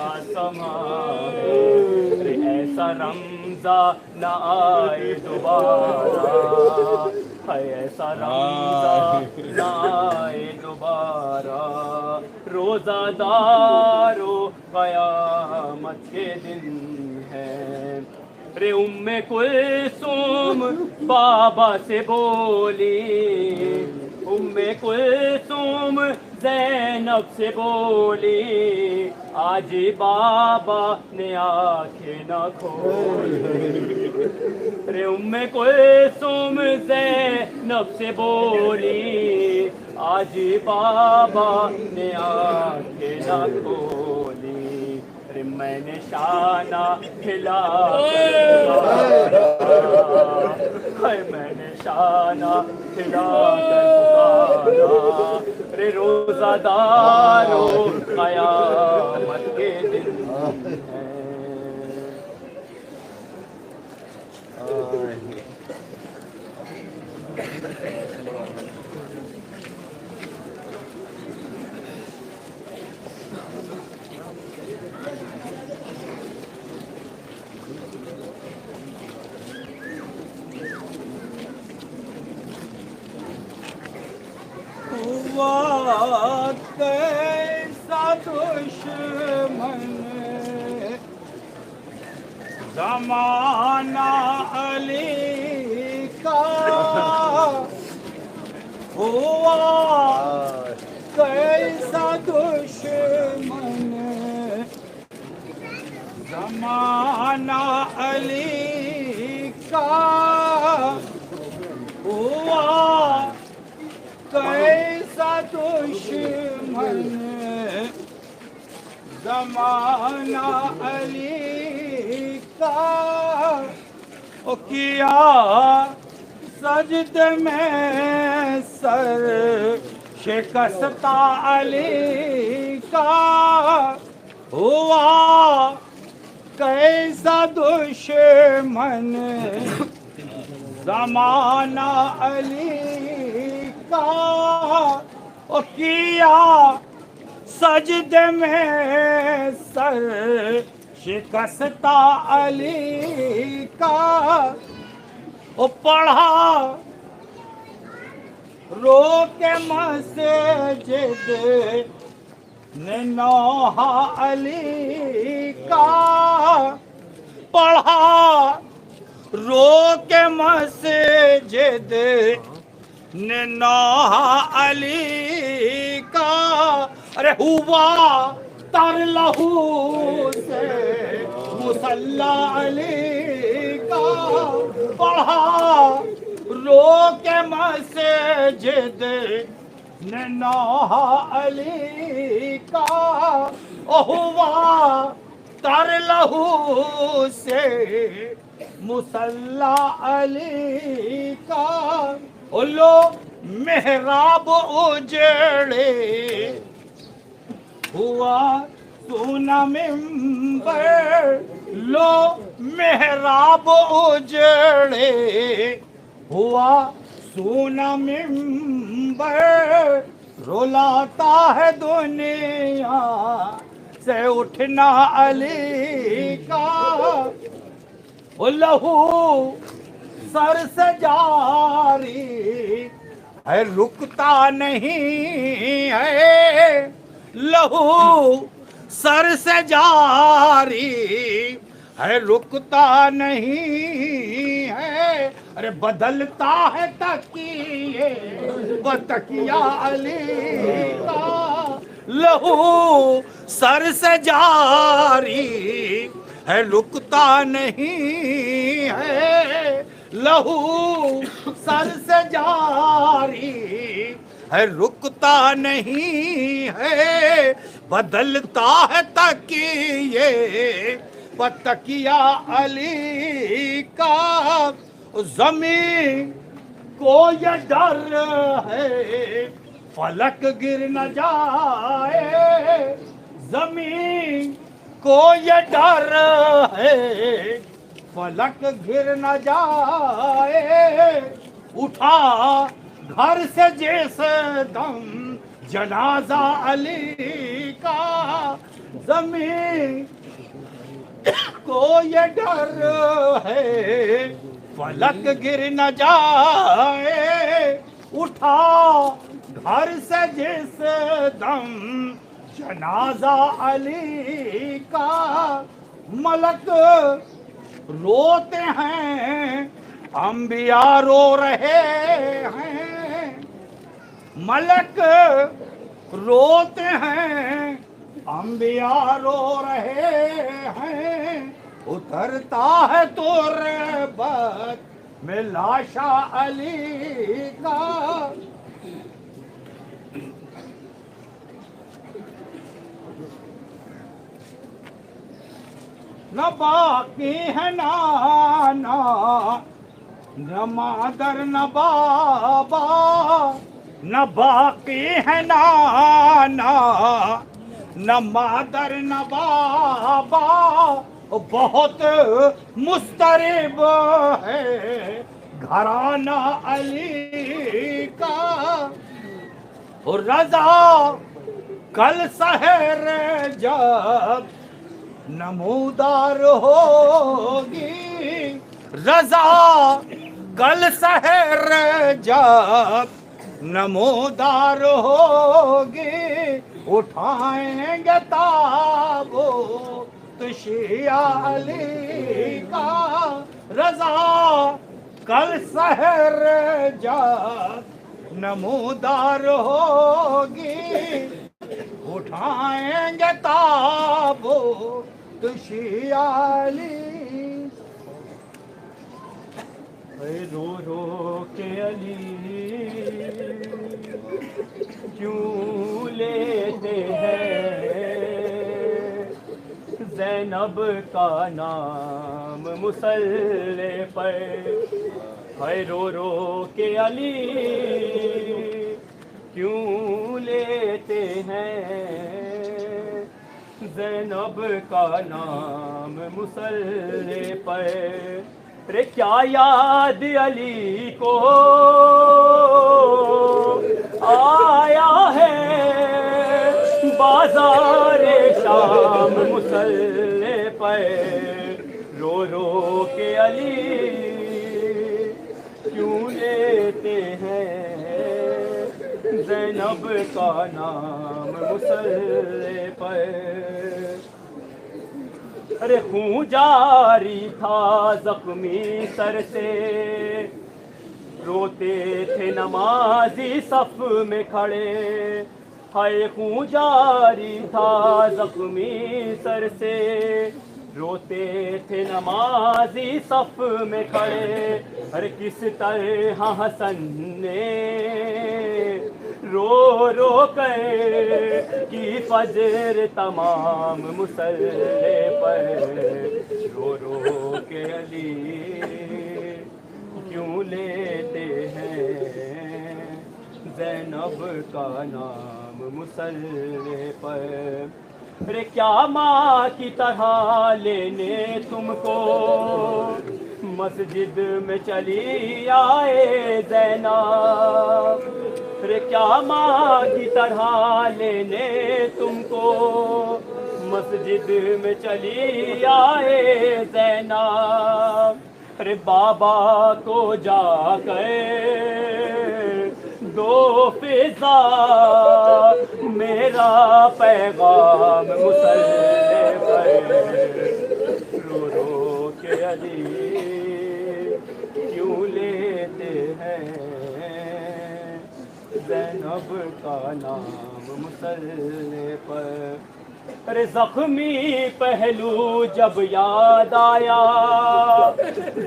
Speaker 4: کا سما ہے، ارے ایسا رمضان نہ آئے دوبارہ، ہے ایسا رمضان نہ آئے دوبارہ، روزہ دارو قیامت کے دن ہے، رے ام کلثوم بابا سے بولی، ام کلثوم زینب سے بولی، آج بابا نے آنکھیں نہ کھولی، رے ام کلثوم زینب سے بولی، آج بابا نے آنکھیں نہ کھولی، ارے میں نے شانہ ہلا کر میں نے شانہ ہلا کر پکارا، رے روزہ دارو قیامت کے دن ہے۔ کیسا دشمن زمانہ علی کا ہوا، کیسا دشمن زمانہ علی کا ہوا، کیسا دشمن زمانہ علی کا، او کیا سجد میں سر شکستہ علی کا ہوا، کیسا دشمن زمانہ علی کا، او کیا سجد میں سر شکستہ علی کا، او پڑھا رو کے مسجد نے نوحہ علی کا، پڑھا رو کے مسجد نے نوحہ علی کا، ارے ہوا تر لہو سے مصلی علی کا، پڑھا رو کے مسجد نے نوحہ علی کا، او ہوا تر لہو سے مصلی علی کا، او لو محراب اجڑے ہوا سونا منبر، لو محراب اجڑے ہوا سونا منبر، رولاتا ہے دنیا سے اٹھنا علی کا، لہو سر سے جاری ہے رکتا نہیں ہے، لہو سر سے جاری ہے رکتا نہیں ہے، ارے بدلتا ہے تکیے بتکیہ علی کا، لہو سر سے جاری ہے رکتا نہیں ہے، لہو سر سے جاری ہے رکتا نہیں ہے، بدلتا ہے تکیے بتکیہ علی کا، زمین کو یہ ڈر ہے فلک گر نہ جائے، زمین کو یہ ڈر ہے فلک گر نہ جائے، اٹھا گھر سے جیسے دم جنازہ علی کا،
Speaker 9: زمین کو یہ ڈر ہے فلک گر نہ جائے، اٹھا گھر سے جس دم جنازہ علی کا، ملک روتے ہیں انبیاء رو رہے ہیں، ملک روتے ہیں انبیاء رو رہے ہیں، اترتا ہے تربت میں لاشا علی کا، نہ باقی ہے نانا نہ مادر نہ بابا، نہ باقی ہے نانا نہ مادر نہ بابا، بہت مضطرب ہے گھرانہ علی کا، رضا کل سحر جب نمودار ہوگی، رضا کل سحر جب نمودار ہوگی، اٹھائیں گے تابوت شیعہ علی کا، رضا کل سحر جب نمودار ہوگی، اٹھائیں گے تابوت شیعہ علی، رو رو کے علی کیوں لیتے ہیں زینب کا نام مصلی پر، رو رو کے علی کیوں لیتے ہیں زینب کا نام مصلی پر، رے کیا یاد علی کو آیا ہے بازار شام مصلی پر، رو رو کے علی کیوں لیتے ہیں زینب کا نام مصلی پر، ارے خون جاری تھا زخمی سر سے، روتے تھے نمازی صف میں کھڑے، ہائے خون جاری تھا زخمی سر سے، روتے تھے نمازی صف میں کھڑے، ہر کس طرح حسن نے رو رو کر کی فجر تمام مصلی پر، رو رو کے علی کیوں لیتے ہیں زینب کا نام مصلی پر، رے کیا ماں کی طرح لینے تم کو مسجد میں چلی آئے زینب، رے کیا ماں کی طرح لینے تم کو مسجد میں چلی آئے زینب، ارے بابا کو جا کر دو فضا میرا پیغام مصلی پر، رو رو کے علی کیوں لیتے ہیں زینب کا نام مصلی پر، ارے زخمی پہلو جب یاد آیا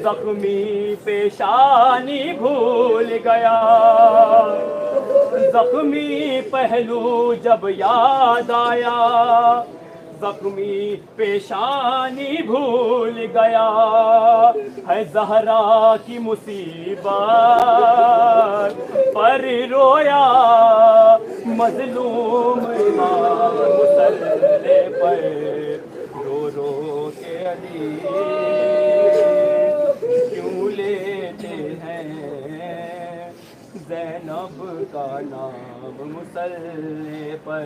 Speaker 9: زخمی پیشانی بھول گیا، زخمی پہلو جب یاد آیا زخمی پیشانی بھول گیا، ہے زہرا کی مصیبت پر رویا مظلوم امام مصلی پر، رو رو کے علی کیوں لیتے ہیں زینب کا نام مصلی پر،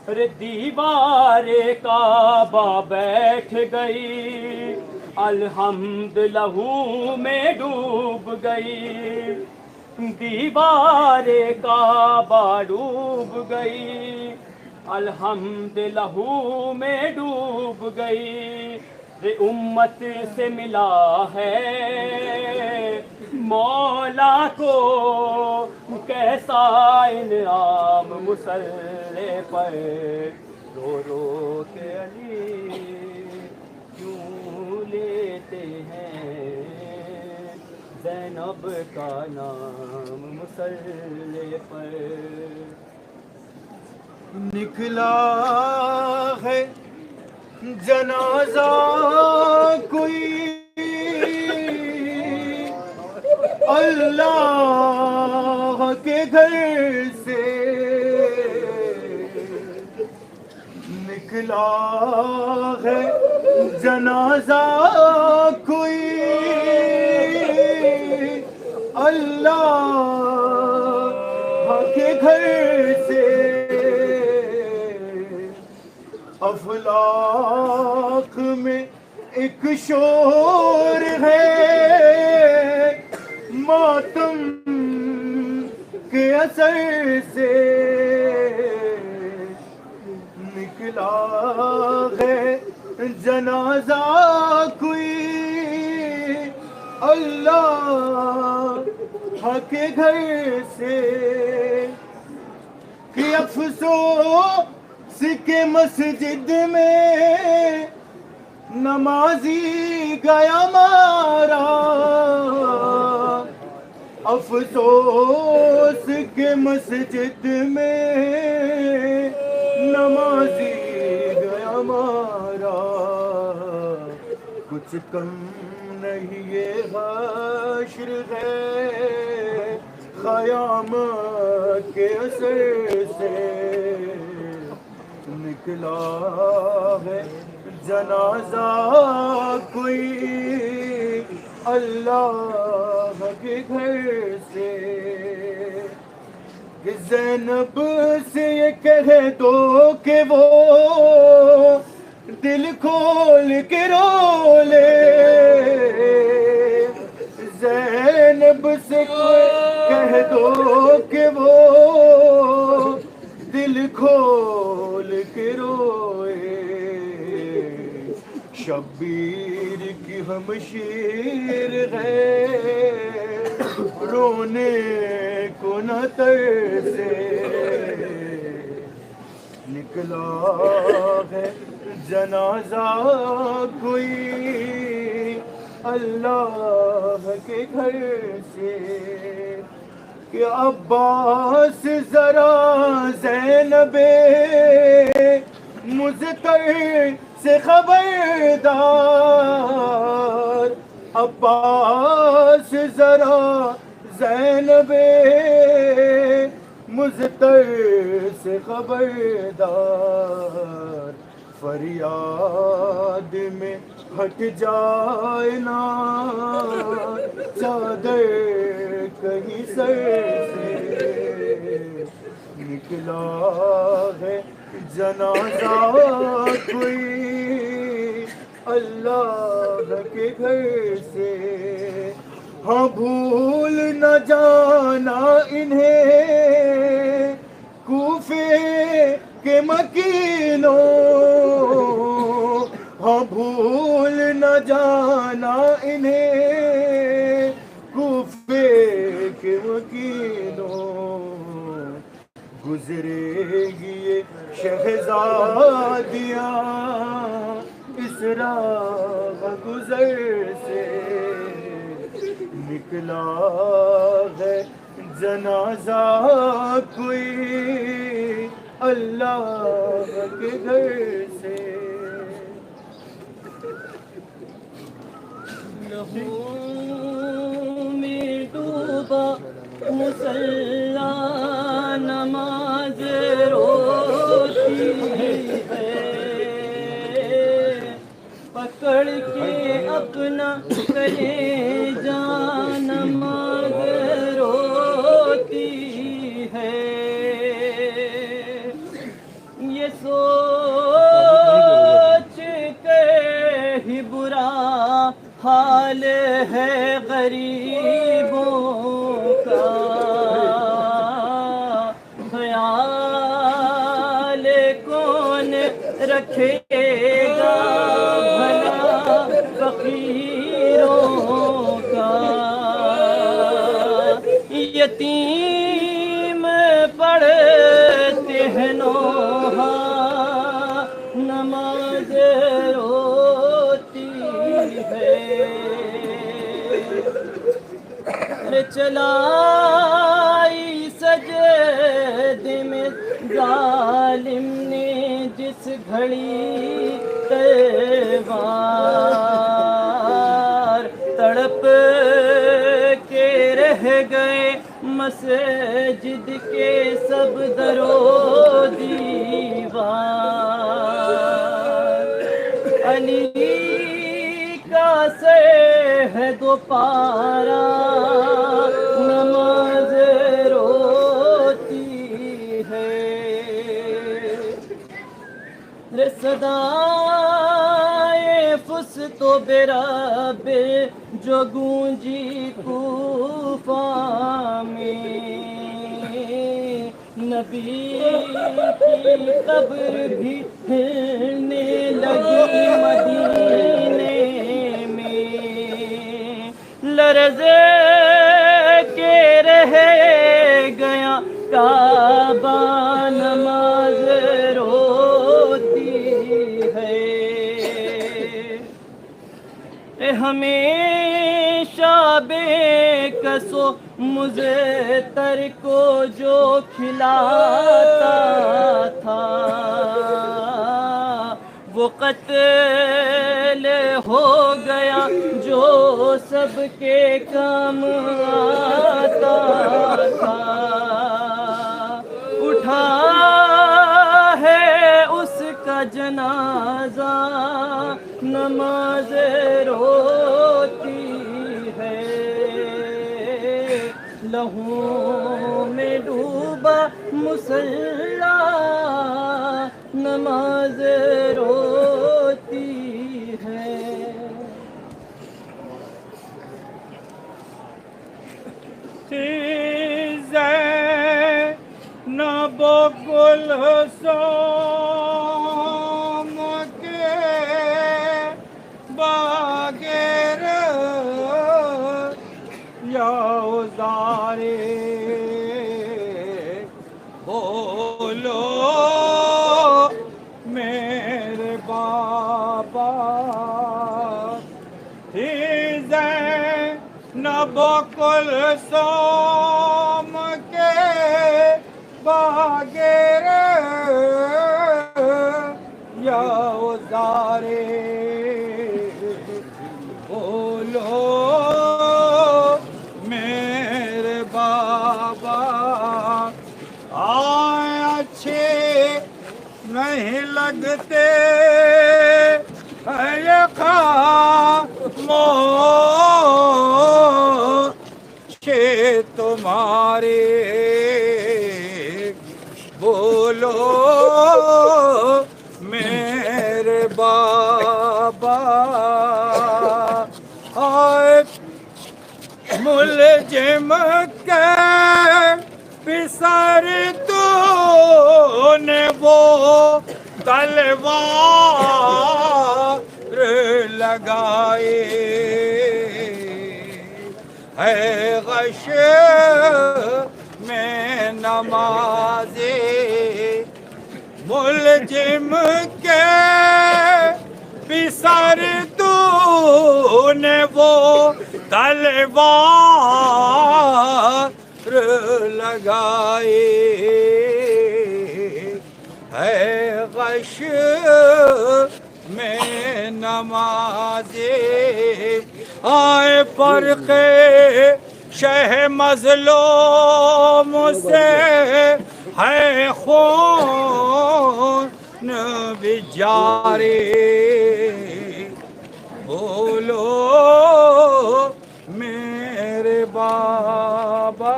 Speaker 9: رے دیوار کعبہ بیٹھ گئی الحمد لہو میں ڈوب گئی دیوار کعبہ ڈوب گئی الحمد لہو میں ڈوب گئی امت سے ملا ہے مولا کو کیسا انعام مسلح پر رو رو کے علی کیوں لیتے ہیں زینب کا نام مسلح پر
Speaker 10: نکلا ہے جنازہ کوئی اللہ کے گھر سے نکلا ہے جنازہ کوئی اللہ کے گھر سے افلاک میں ایک شور ہے ماتم کے اثر سے نکلا ہے جنازہ کوئی اللہ کے گھر سے کہ افسوس کہ مسجد میں نمازی گیا مارا افسوس کہ مسجد میں نمازی گیا مارا کچھ کم نہیں یہ حشر ہے قیامت کے اثر سے نکلا ہے جنازہ کوئی اللہ کے گھر سے کہ زینب سے یہ کہہ دو کہ وہ دل کھول کے رو لے زینب سے کہہ دو کہ وہ دل کھول کے روئے شبیر کی ہم شیر ہے رونے کو نہ ترسے نکلا ہے جنازہ کوئی اللہ کے گھر سے کہ عباس ذرا زینب مضطر سے خبردار عباس ذرا زینب مضطر سے خبردار فریاد میں ہٹ جائے نا چادر کہیں سر سے نکلا ہے جنازہ کوئی اللہ کے گھر سے ہاں بھول نہ جانا انہیں کوفے کے مکینوں ہاں بھول نہ جانا انہیں کوفے کے مکینوں گزرے گی یہ شہزادیاں اس راہ گزر سے نکلا ہے جنازہ کوئی اللہ کے گھر سے
Speaker 9: لہو میں ڈوبا مسلح نماز روتی ہے پکڑ کے اپنا کلیجہ نماز روتی ہے یہ غریبوں کا خیال کون رکھے گا بھلا فقیروں کا یتیم پڑھتے ہیں نوحہ نماز روتی ہے چلائی سجدے میں ظالم نے جس گھڑی تیوار تڑپ کے رہ گئے مسجد کے سب در و دیوار علی کا سے ہے دوپارہ نماز روتی ہے صدائے فست و براب جو گونجی کوفہ میں نبی کی قبر بھی ہلنے لگی مدینے میں لرز کے رہ گیا کعبہ نماز روتی ہے ہمیشہ بے کسو مزتر کو جو کھلاتا تھا وہ قتل ہو گیا جو سب کے کام آتا تھا اٹھا ہے اس کا جنازہ نماز روتی ہے لہو میں ڈوبا مصلی نماز روتی ہے
Speaker 10: زینب گلثوم کے باغیر یا ازارے بولو میرے بابا تھی زینب کلثوم کے باغیر یا ازارے بولو میرے بابا آئے اچھے نہیں لگتے یہ خاموش تمہارے بولو میرے بابا آئے ملجم کے پسر تو نے وہ تلوار لگائے ہے غش میں نمازے ملجم کے پسر تو نے وہ تلوار لگائے ہے غش میں نمازے آئے فرق شہ مظلوم سے ہے خون بھی جاری بولو میرے بابا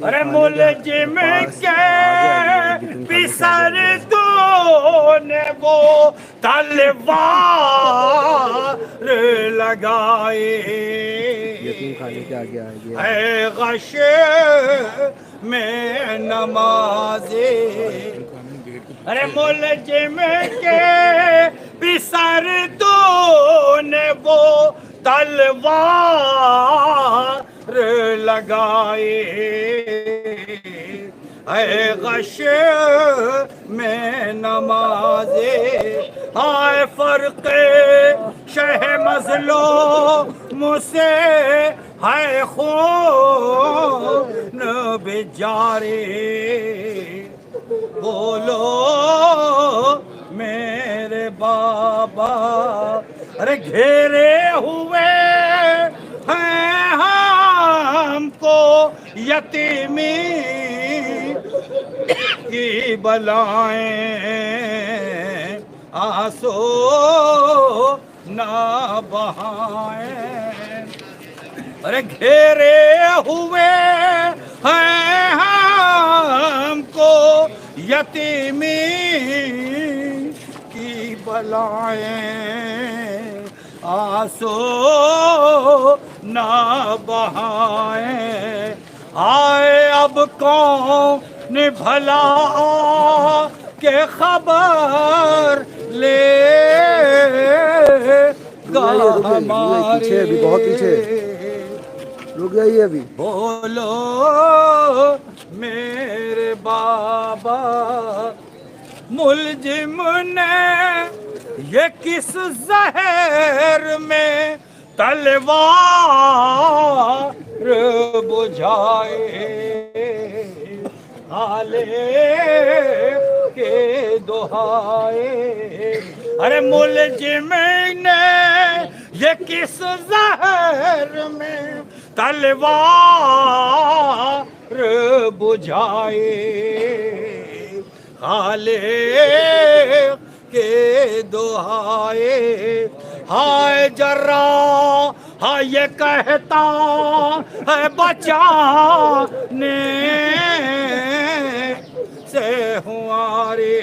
Speaker 10: ارے ملجم کے پسر تو
Speaker 7: نے وہ تلوار لگائے اے غش میں نمازے ارے ملجم کے بھی سر تو نے وہ تلوار لگائے اے غش میں نمازے آئے فرق شہ مظلوم سے ہے خون بیچارے بولو میرے بابا ارے گھیرے ہوئے ہیں ہم کو یتیمی کی بلائیں آنسو نہ بہائیں ارے گھیرے ہوئے ہیں ہم کو یتیمی کی بلائیں آنسو نہ بہائیں آئے اب کون بھلا کہ خبر لے گا ہمارے
Speaker 3: بہت پیچھے رک جائیے ابھی
Speaker 7: بولو میرے بابا ملزم نے یہ کس زہر میں تلوار بجھائے آلے کے دہائے ارے ملزم نے یہ کس زہر میں تلوار بجھائے خالق کے دہائے ہائے جراح ہاں یہ کہتا ہے بچانے سے ہمارے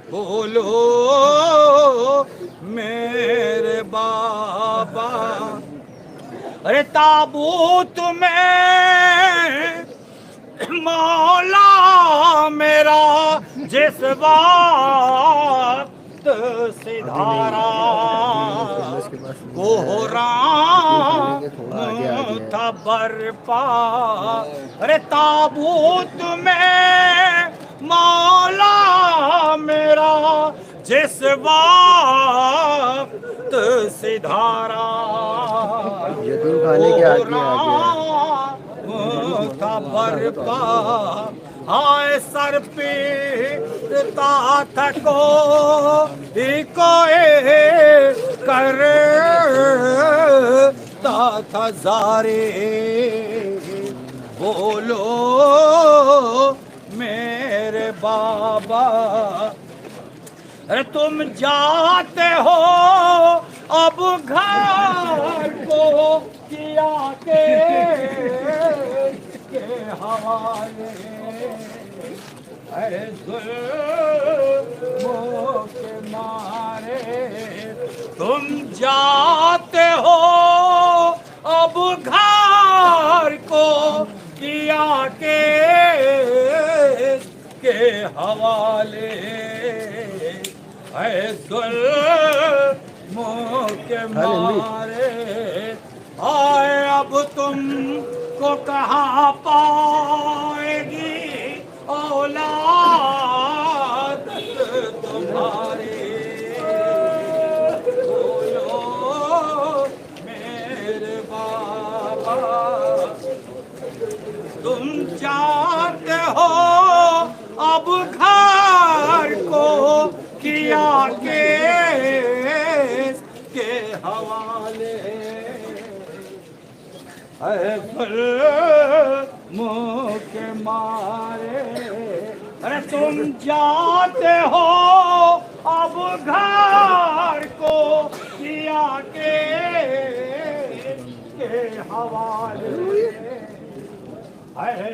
Speaker 7: بولو میرے بابا ارے تابوت میں مولا میرا جس وقت سدھارا کوہرام تھا برپا ارے تابوت میں مولا میرا جس وقت سدھارا تھا برپا آئے سر پیتا تھا کوئی کرتا تھا زارے بولو میرے بابا تم جاتے ہو اب گھر کو کیا کے حوالے اے ظلموں کے مارے تم جاتے ہو اب گھر کو کیا کے حوالے اے ظلموں کے مارے آئے اب تم کو کہاں پائے گی اولاد تمہاری بولو میرے بابا تم جاتے ہو اب گھر کو کیا کے حوالے اے ظلموں کے مارے ارے تم جاتے ہو اب گھر کو کیا کے حوالے اے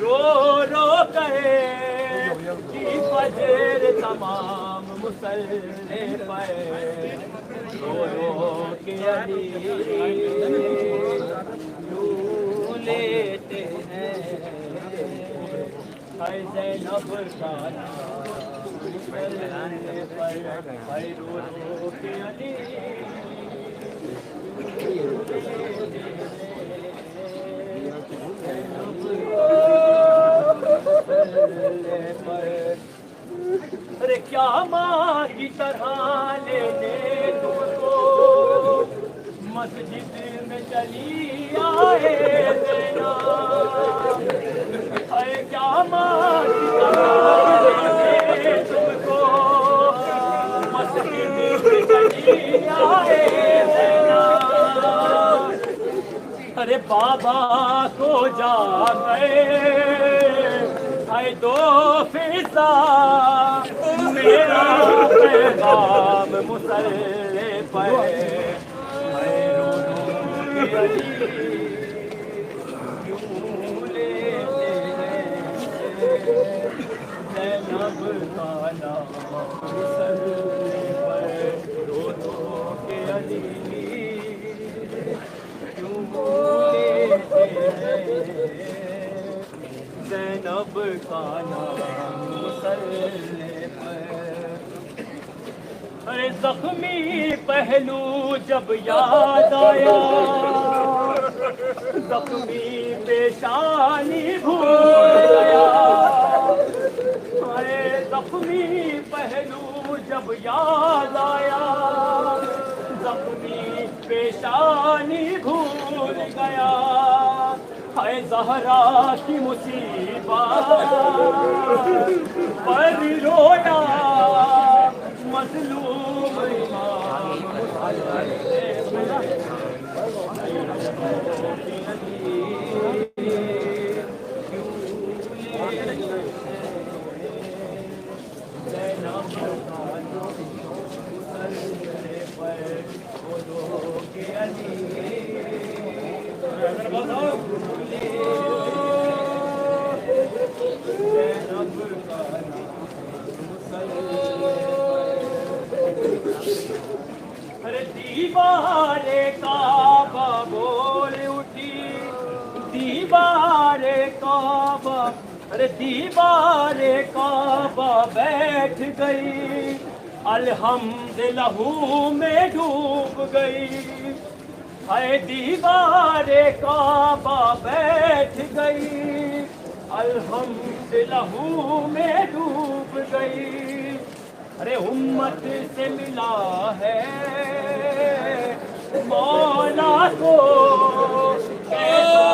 Speaker 9: رو رو کہے کہ فجر تمام مسلح پر رو رو کے علی یوں لیتے ہیں اے زینب کا مسلح پر اے رو رو کے علی ارے کیا ماں کی طرح لینے تم کو مسجد میں چلی آئے دینا ارے کیا ماں کی طرح لینے تم کو مسجد میں چلی آئے دینا ارے بابا کو جا گئے اے دو فضا میرا پیغام مسلح پر اے رو رو کے علی یوں لیتے ہیں زینب کا نام مسلح پر رو رو کے علی یوں لیتے ہیں زینب کا نام مسلح پر ارے زخمی پہلو جب یاد آیا زخمی پیشانی بھول گیا ارے زخمی پہلو جب یاد آیا زخمی پیشانی بھول گیا اے زہرا کی مصیبت پر رویا مظلوم امام ارے دیوار کعبہ بول اٹھی دیوار کعبہ ارے دیوار کعبہ بیٹھ گئی الحمد لہو میں ڈوب گئی اے دیوار کعبہ بیٹھ گئی الحمد لہو میں ڈوب گئی ارے امت سے ملا ہے مولا کو ایسا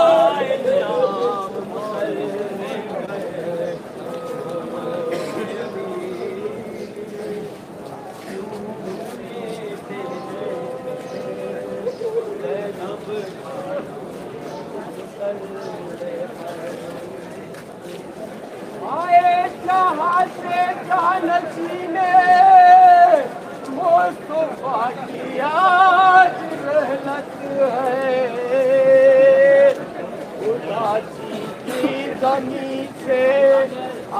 Speaker 9: انعام آئے جہاں سے جانشینے مصطفیٰ کی آج رحلت ہے خدا جی کی زمین سے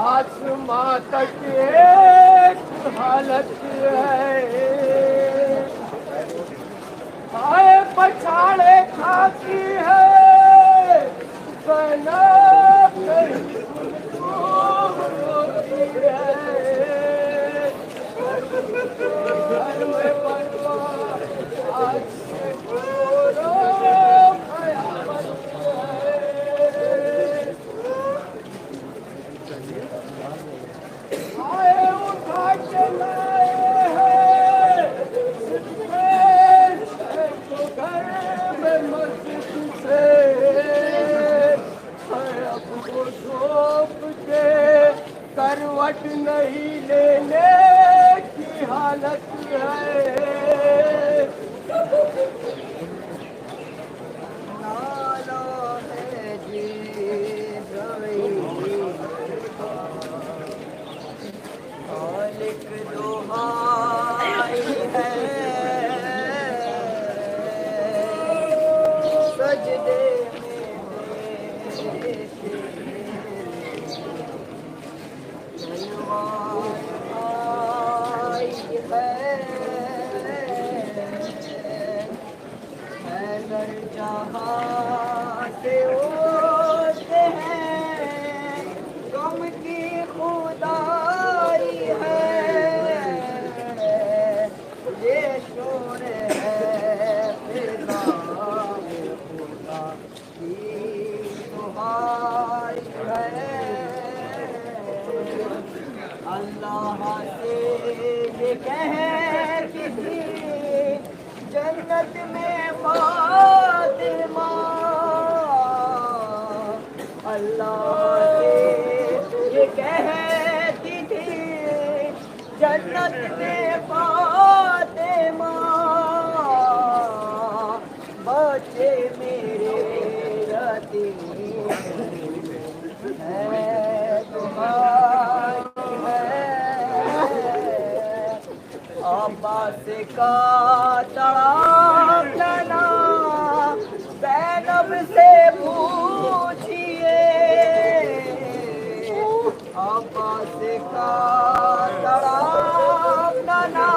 Speaker 9: آسمان تک ایک حالت ہے آئے پچھاڑے کھاتی ہے زینب کروٹ نہیں لینے کی حالت ہے نالا ہے جی خالق دعائی ہے سجدے میں
Speaker 11: اللہ سے یہ کہتی تھی جنت میں فاطمہ، اللہ سے یہ کہتی تھی جنت میں فاطمہ، بچے میرے یتیم ہے تمہاری ہے، عباس کا تڑاپ لینا زینب سے پوچھئے، عباس کا تڑاپ لینا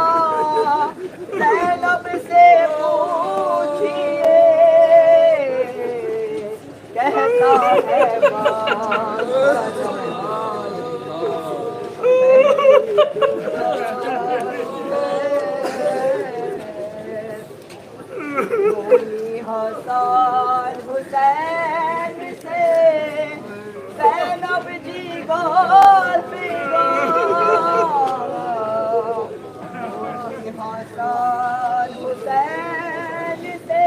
Speaker 11: زینب سے پوچھئے، کہتا ہے حسن حسین سے زینب جی گال حسن حسین سے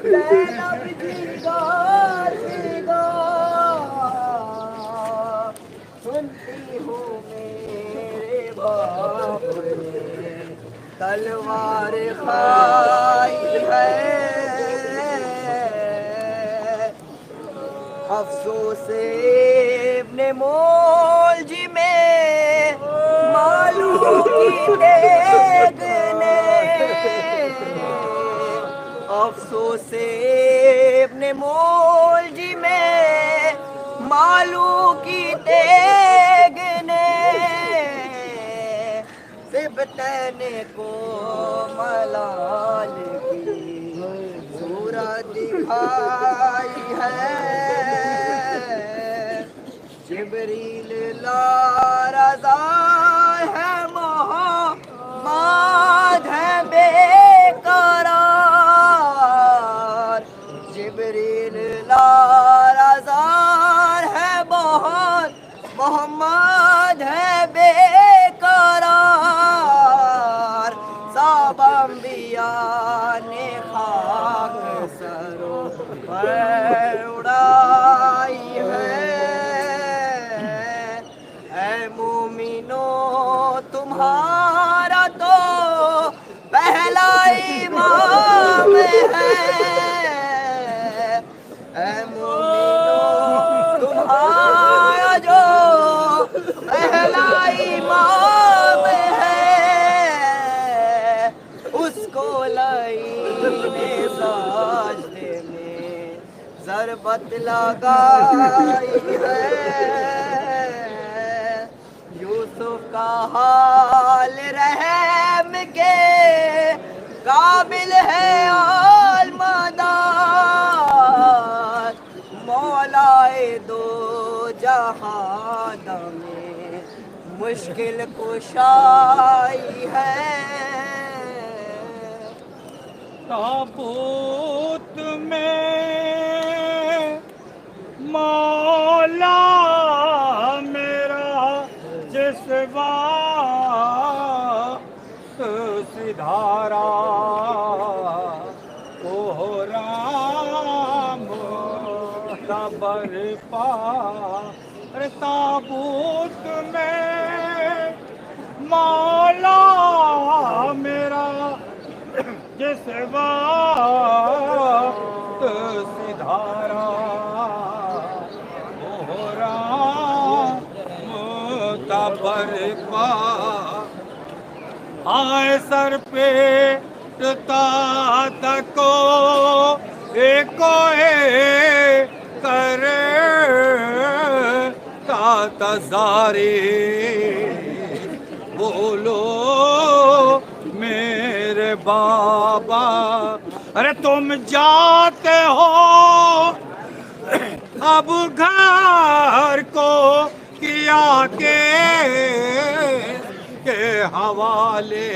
Speaker 11: زینب جی گال سنتی ہوں میرے باپ نے تلوار خائی ہے، افسوس ابن مولجی میں معلوم کی دیگ نے، افسوس ابن مولجی میں معلوم کی دیگ نے، سبتین کو ملال کی صورت دکھائی ہے، جبریل لا رضا ہے محمد ہے بے قرار، جبریل لا رضا ہے محمد ہے بے قرار، سب انبیاء نے خاک سروں پر اڑائی ہے، اے مومنوں تمہارا تو پہلا امام ہے، اے مومنوں تمہارا جو پہلا امام ہے، اس کو لعین سجدے میں ضربت لگائی ہے، یوسف کا حال رحم کے قابل ہے المدار، مولائے دو جہان میں مشکل کشائی ہے،
Speaker 4: تابوت میں مولا میرا جس وقت سدھارا کوہرام برپا، تابوت میں مولا میرا جس وقت سدھارا برپا، آئے سر پہ تکو ایک کرے تازاری، بولو میرے بابا ارے تم جاتے ہو اب گھر کو کیا کے حوالے،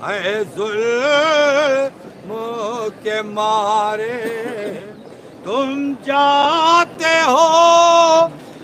Speaker 4: اے ظلم کے مارے تم جاتے ہو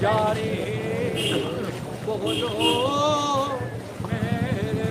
Speaker 7: جاری بولو میرے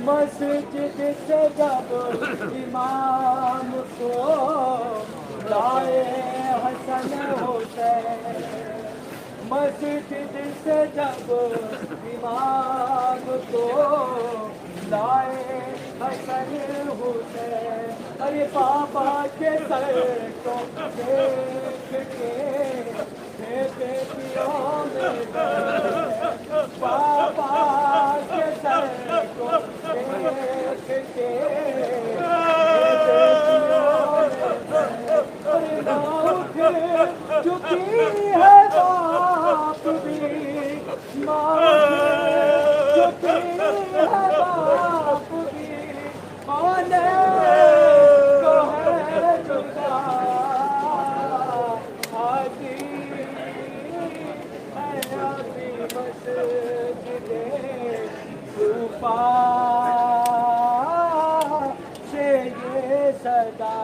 Speaker 9: مسجد سے جب امام کو لائے حسن حسین مسجد سے جب امام کو لائے حسن حسین ارے بابا کے سر کو دیکھ کے بیٹیوں میں بابا کے سر کو دیکھ کے چکی ہے باپ بھی ماں چکی ہے باپ بھی مانے کو ہے جدا آجی ہے ابھی مسجد صوفا سے یہ صدا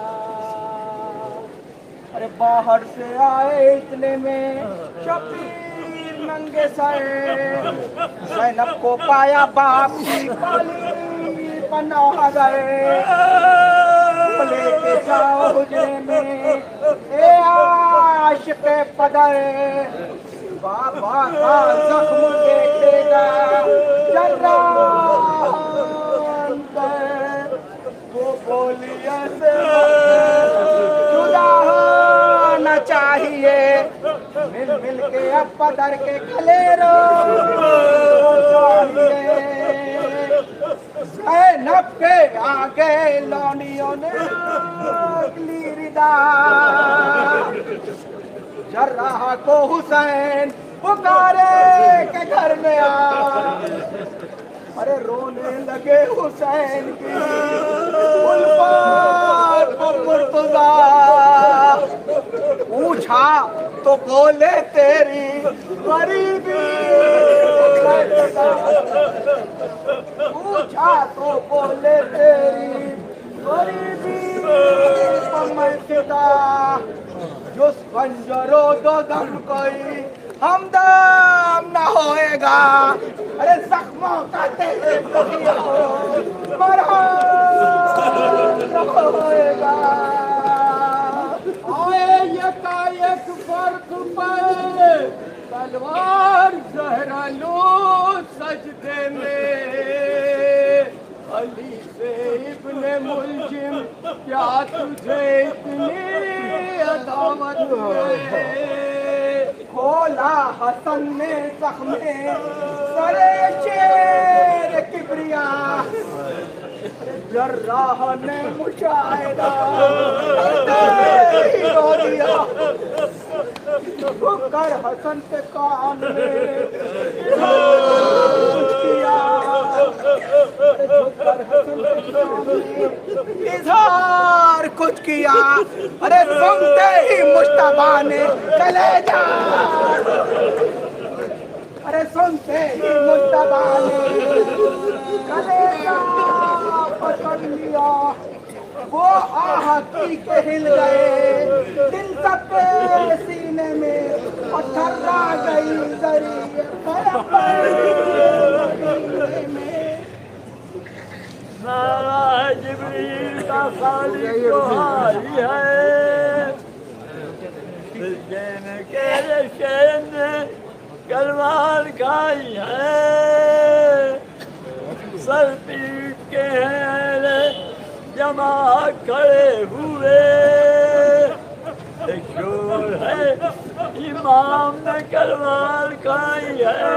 Speaker 9: ارے باہر سے آئے اتنے میں شبیر ننگے سر زینب کو پایا باپ کی کالی پناہ گئے لے کے جاؤ حجرے میں اے عاشق پدر بابا کا زخم دیکھے گا جران پر وہ بولی ایسے چاہیے مل مل کے اب پدر کے کھلے رو چاہیے زینب کے آگے لونڈیوں نے اگلی ردا جرح کو حسین پکارے کے گھر میں آ ارے رونے لگے حسین کی الفات کو مرتضی پوچھا تو بولے تیری غریبی پوچھا تو بولے تیری غریبی میں فدا جس خنجرو دو دم کوئی ہمدم نہ ہوئے گا ارے زخموں کا تیرے مرہم نہ ہوئے گا آئے یکایک فرق پر تلوار زہرا لو سجدے میں علی سے ابن ملجم کیا تجھے اتنی عداوت ہے کھولا حسن نے زخم سر شیر کبریا جراح نے مشاہدہ رو دیا جھک کر حسن کے کام میں اظہار کچھ کیا ارے سنتے ہی مشتبہ نے چلے جا ارے سنتے ہی مشتبہ نے چلے جا پسند لیا وہ آہتی کے ہل گئے دل سب کے سینے میں پتھر آ گئی
Speaker 12: نعرہ جبریل کا خالق جو حالی ہے سجین کے شیر نے کلوار کھائی ہے سر پیٹ کے ہیں جمع کھڑے ہوئے ایک شور ہے امام نے کلوار کھائی ہے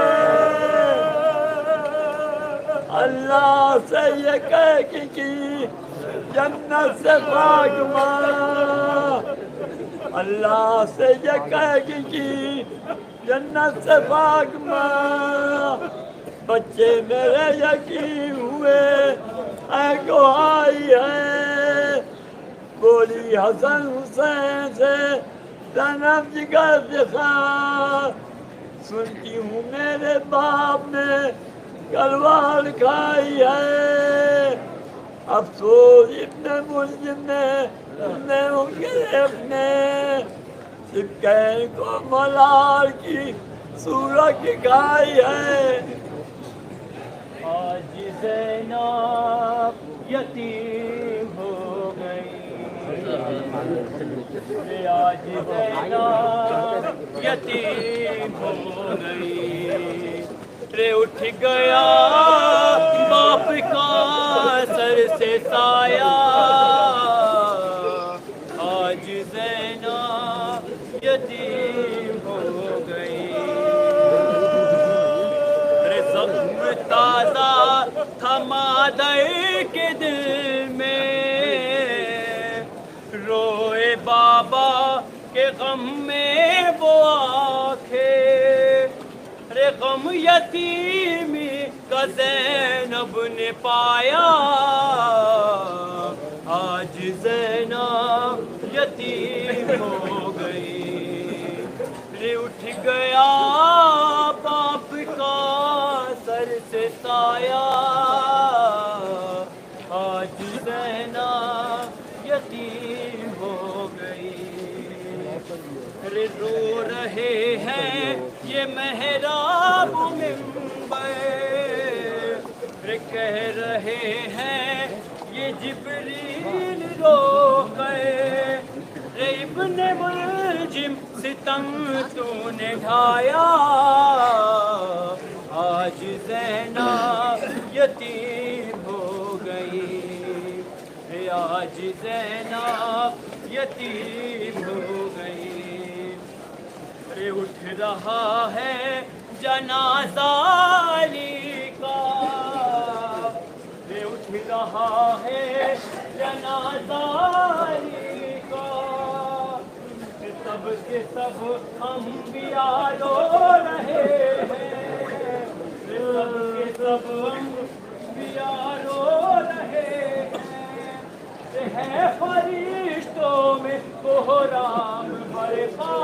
Speaker 12: اللہ سے یہ کہہ کی جنت سے خاک ماں اللہ سے یہ کہہ کی جنت سے خاک ماں بچے میرے یقین ہوئے اے گواہی ہے بولی حسن حسین سے زینب جگر دکھا سنتی ہوں میرے باپ نے کلوار کھائی ہے افسوس ابن ملجم نے اپنے سکین کو ملال کی صورت کھائی ہے
Speaker 7: آج زینب یتیم ہو گئی آج زینب یتیم ہو گئی رے اٹھ گیا باپ کا سر سے سایہ آج زینب یتیم ہو گئی رے زخم تازہ تھا مادر کے دل میں روئے بابا کے غم میں وہ آنکھیں رے غم یتیمی کا زینب نے پایا آج زینب یتیم ہو گئی رے اٹھ گیا باپ کا سر سے سایہ آج زینب یتیم ہو گئی رے رو رہے ہیں یہ محراب منبر رے کہہ رہے ہیں یہ جبریل رو گئے رے ابن ملجم ستم تو نے ڈھایا آج زینب یتیم ہو گئی آج زینب یتیم ہو گئی رے اٹھ رہا ہے جنازہ علی کا رے اٹھ رہا ہے جنازہ علی کا سب کے سب انبیاء رو رہے ہیں سب کے سب انبیاء رو رہے ہیں فرشتوں میں کوہرام برپا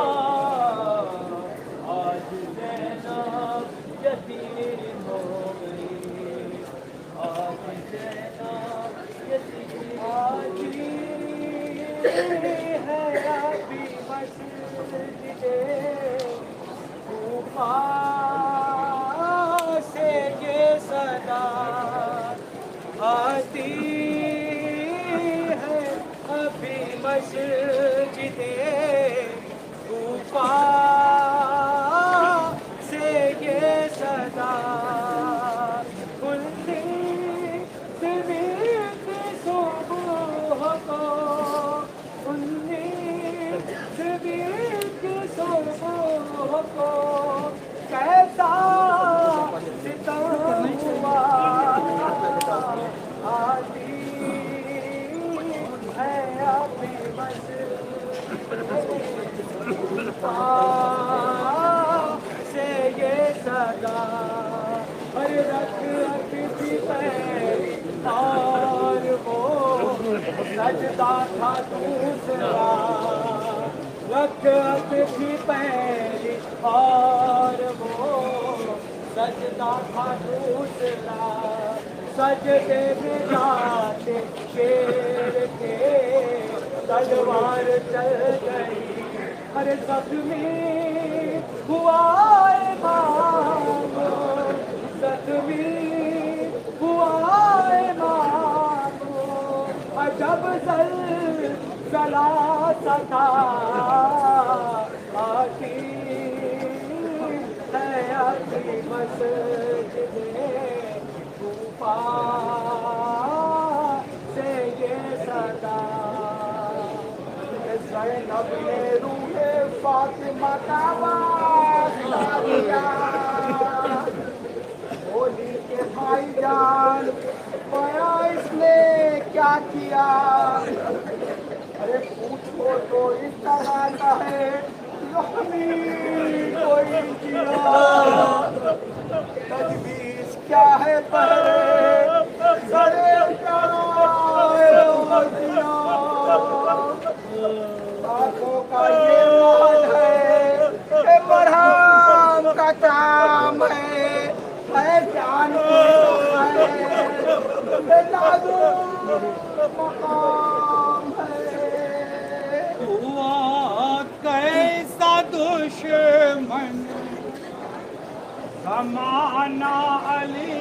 Speaker 7: آج زینب یتیم ہو گئی آج زینب یتیم آج ہے ابھی مسجد کوفہ سے یہ صدا آتی ابھی مسجد کوفہ سے یہ صدا کھلتی سویت صبح کو سویت صبح کو کیسا ستم ہوا آتی ہے اپنی سے یہ صدا ہر رکعت کی پہلی اور وہ سجدہ تھا دوسرا رکعت کی پہلی اور وہ سجدہ تھا دوسرا سجدے میں جاتے شیر کے تلوار چل گئی ہر زخمی ہوا امام زخمی ہوا امام عجب زلزلہ ستا آتی ہے اپنی مسجد کوفہ سے یہ صدا زینب نے روح فاطمہ کا واسطہ دیا بولی کہ بھائی جان پایا اس نے کیا کیا ارے پوچھو تو اس طرح کا ہے کوئی کیا تجویز کیا ہے پہلے سرے آنکھوں کا یہ مال ہے کہ برہم کا کام ہے جان کی مقام ہے ہوا کیسا دشمن زمانہ علی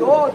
Speaker 13: 2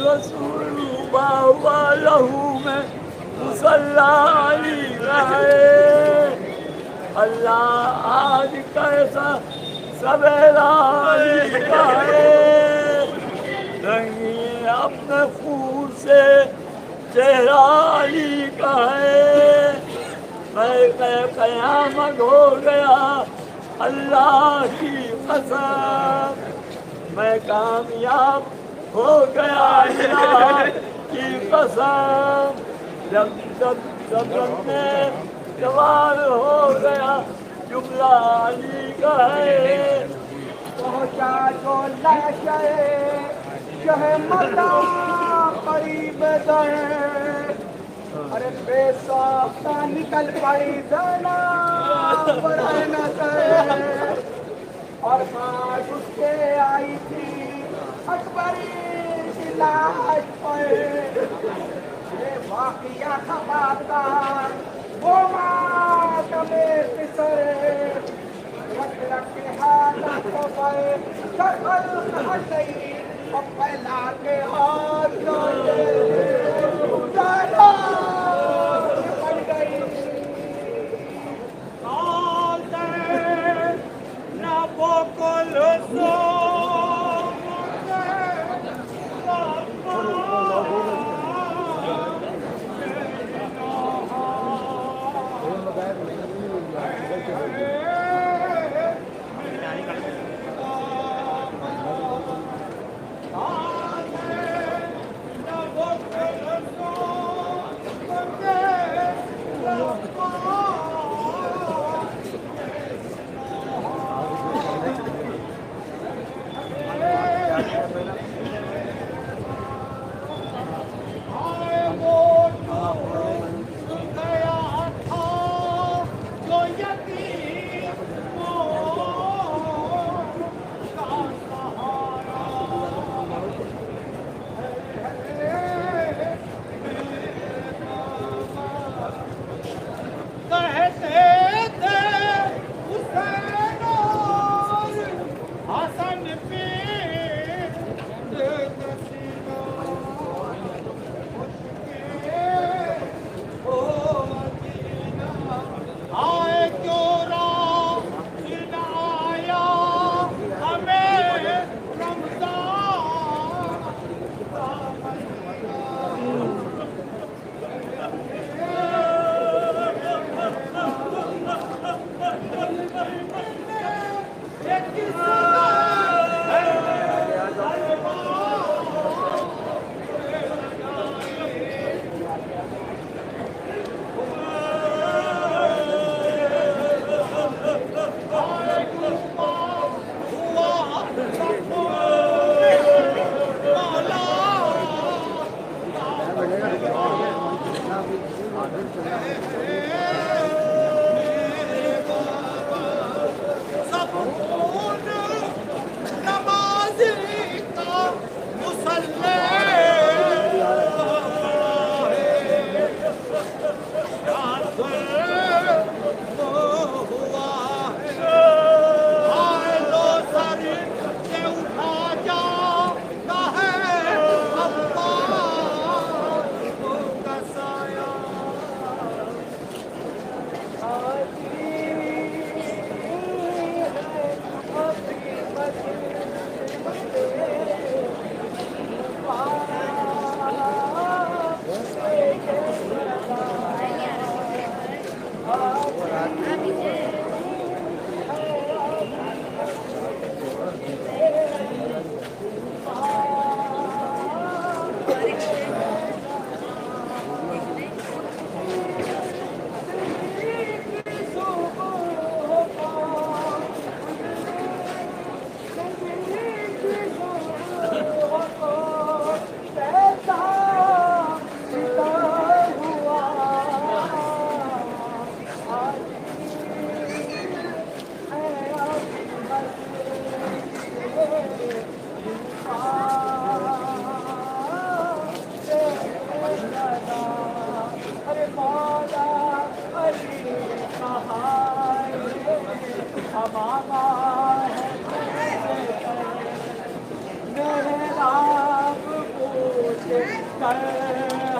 Speaker 12: رسول باوا لہو میں مصلی علی رہے اللہ آج کیسا سویرا علی کا ہے رنگی اپنے خون سے چہرہ علی کا ہے میں قیامت ہو گیا اللہ کی قسم میں کامیاب ہو گیا اللہ کی قسم جب میں جوان ہو گیا جملہ علی کا ہے
Speaker 13: پہنچا جو لاشے شہ مدہ قریب دے ارے بے ساختہ نکل پڑی زنا برہن سے اور پاس اس کے آئی تھی اکبری کی لاش پر یہ واقعہ خباتا وہ ماتم پسرے رکھ رکھ حالاتوں پر شکل ہٹ گئی اور پھیلا کے ہاتھ جانا پڑ گئی
Speaker 7: نہ بکل سو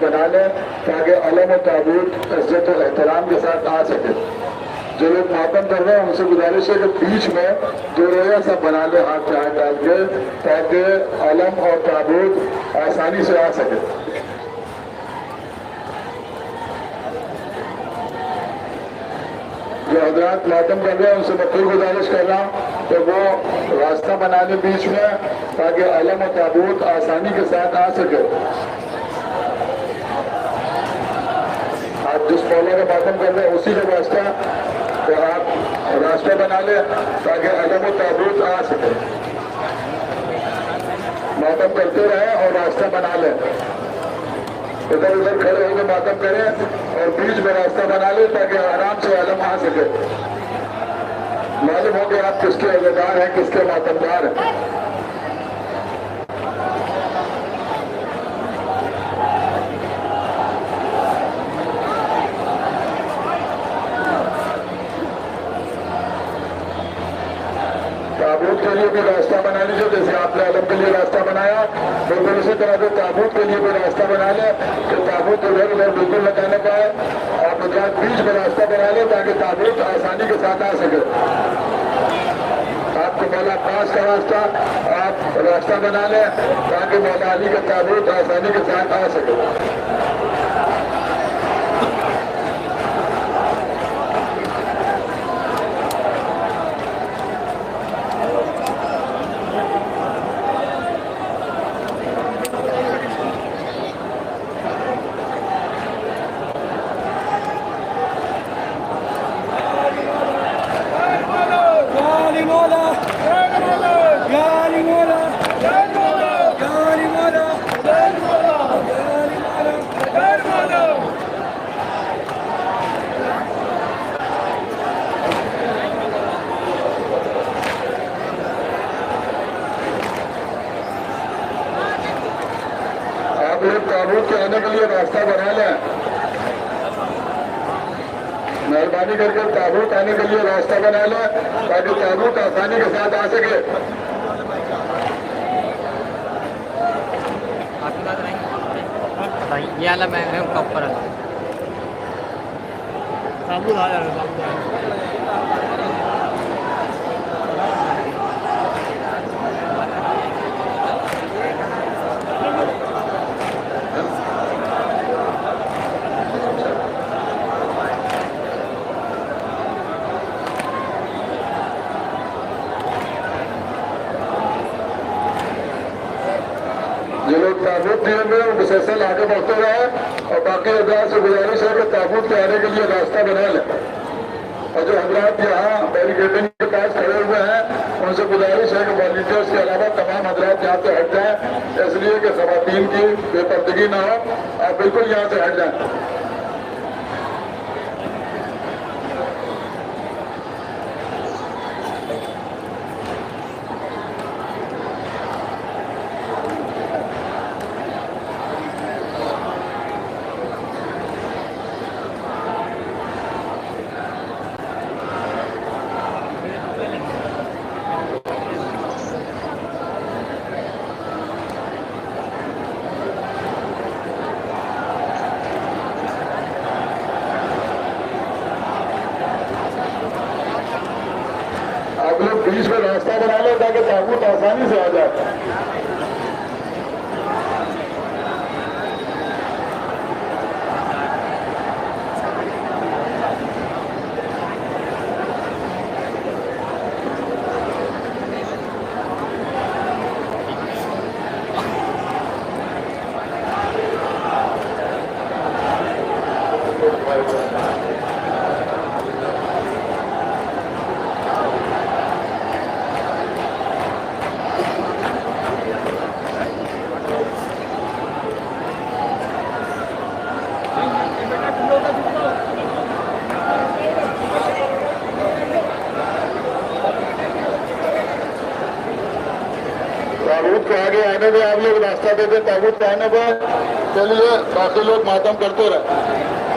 Speaker 2: بنا لیں تاکہ علم و تابوت عزت و احترام کے ساتھ آ سکے. جو لوگ ماتم کر رہے ہیں ان سے گزارش ہے کہ بیچ میں دو رویہ سب بنا لیں ہاتھ پہ ہاتھ ڈال کے تاکہ علم اور تابوت آسانی سے آ سکے. جو حضرات ماتم کر رہے ہیں ان سے میں پھر گزارش کر رہا ہوں کہ وہ راستہ بنا لیں بیچ میں تاکہ علم و تابوت آسانی کے ساتھ آ سکے. آپ جس مولا کا ماتم کر رہے ہیں اسی کا واسطہ تو آپ راستہ بنا لیں تاکہ علم و تابوت آ سکے. ماتم کرتے رہیں اور راستہ بنا لیں. ادھر ادھر کھڑے ہو کے ماتم کریں اور بیچ میں راستہ بنا لیں تاکہ آرام سے علم آ سکے. معلوم ہو کہ آپ کس کے عزیدار ہیں, کس کے ماتمدار ہیں. تابوت کے لیے بھی راستہ بنا لیجیے, جیسے آپ نے علم کے لیے راستہ بنایا بالکل اسی طرح سے تابوت کے لیے بھی راستہ بنا لیں کہ تابوت ادھر ادھر بالکل نہ جانے پائے. آپ بیچ میں راستہ بنا لیں تاکہ تابوت آسانی کے ساتھ آ سکے. آپ کو مولا پاس کا راستہ آپ راستہ بنا لیں تاکہ مولا علی کا تابوت آسانی کے ساتھ آ سکے. تابوت کے آنے کے لیے راستہ بنا لیں. مہربانی کر کے تابوت آنے کے لیے راستہ بنا لیں تاکہ تابوت آسانی کے ساتھ آ سکے.
Speaker 14: یہ عالم ہے ان کا اوپر تابوت آ جائے گا.
Speaker 2: جو لوگ تابوت دیے ہوئے ہیں وہ مسلسل آگے بڑھتے رہے اور باقی حضرات سے گزارش ہے کہ تابوت کے آنے کے لیے راستہ بنا لیں. اور جو حضرات یہاں بیریکیڈنگ کے پاس کھڑے ہوئے ہیں ان سے گزارش ہے کہ والنٹیئرس کے علاوہ تمام حضرات یہاں سے ہٹ جائیں, اس لیے کہ خواتین کی بے پردگی نہ ہو. آپ بالکل یہاں سے ہٹ جائیں. آپ لوگ بیچ میں راستہ بنا لیں تاکہ تابوت آسانی سے آ جائے. تابوت کے آگے آنے میں آپ لوگ راستہ دے دیں. تابوت کے آنے پر چلیے باقی لوگ ماتم کرتے رہے.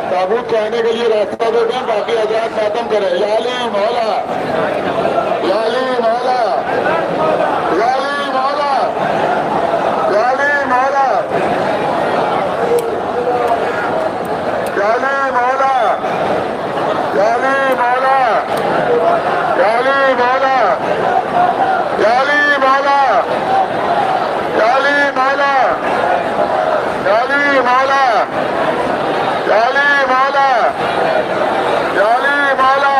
Speaker 2: تابوت کے آنے کے لیے راستہ دے دیں, باقی حضرات ماتم کریں. یا علی مولا, یا علی مولا, یا علی مولا, یا علی مولا, یا علی مولا, یا علی مولا, یا علی مولا, یا علی مولا, یا علی مولا, یا علی مولا, یا علی مولا, یا علی مولا,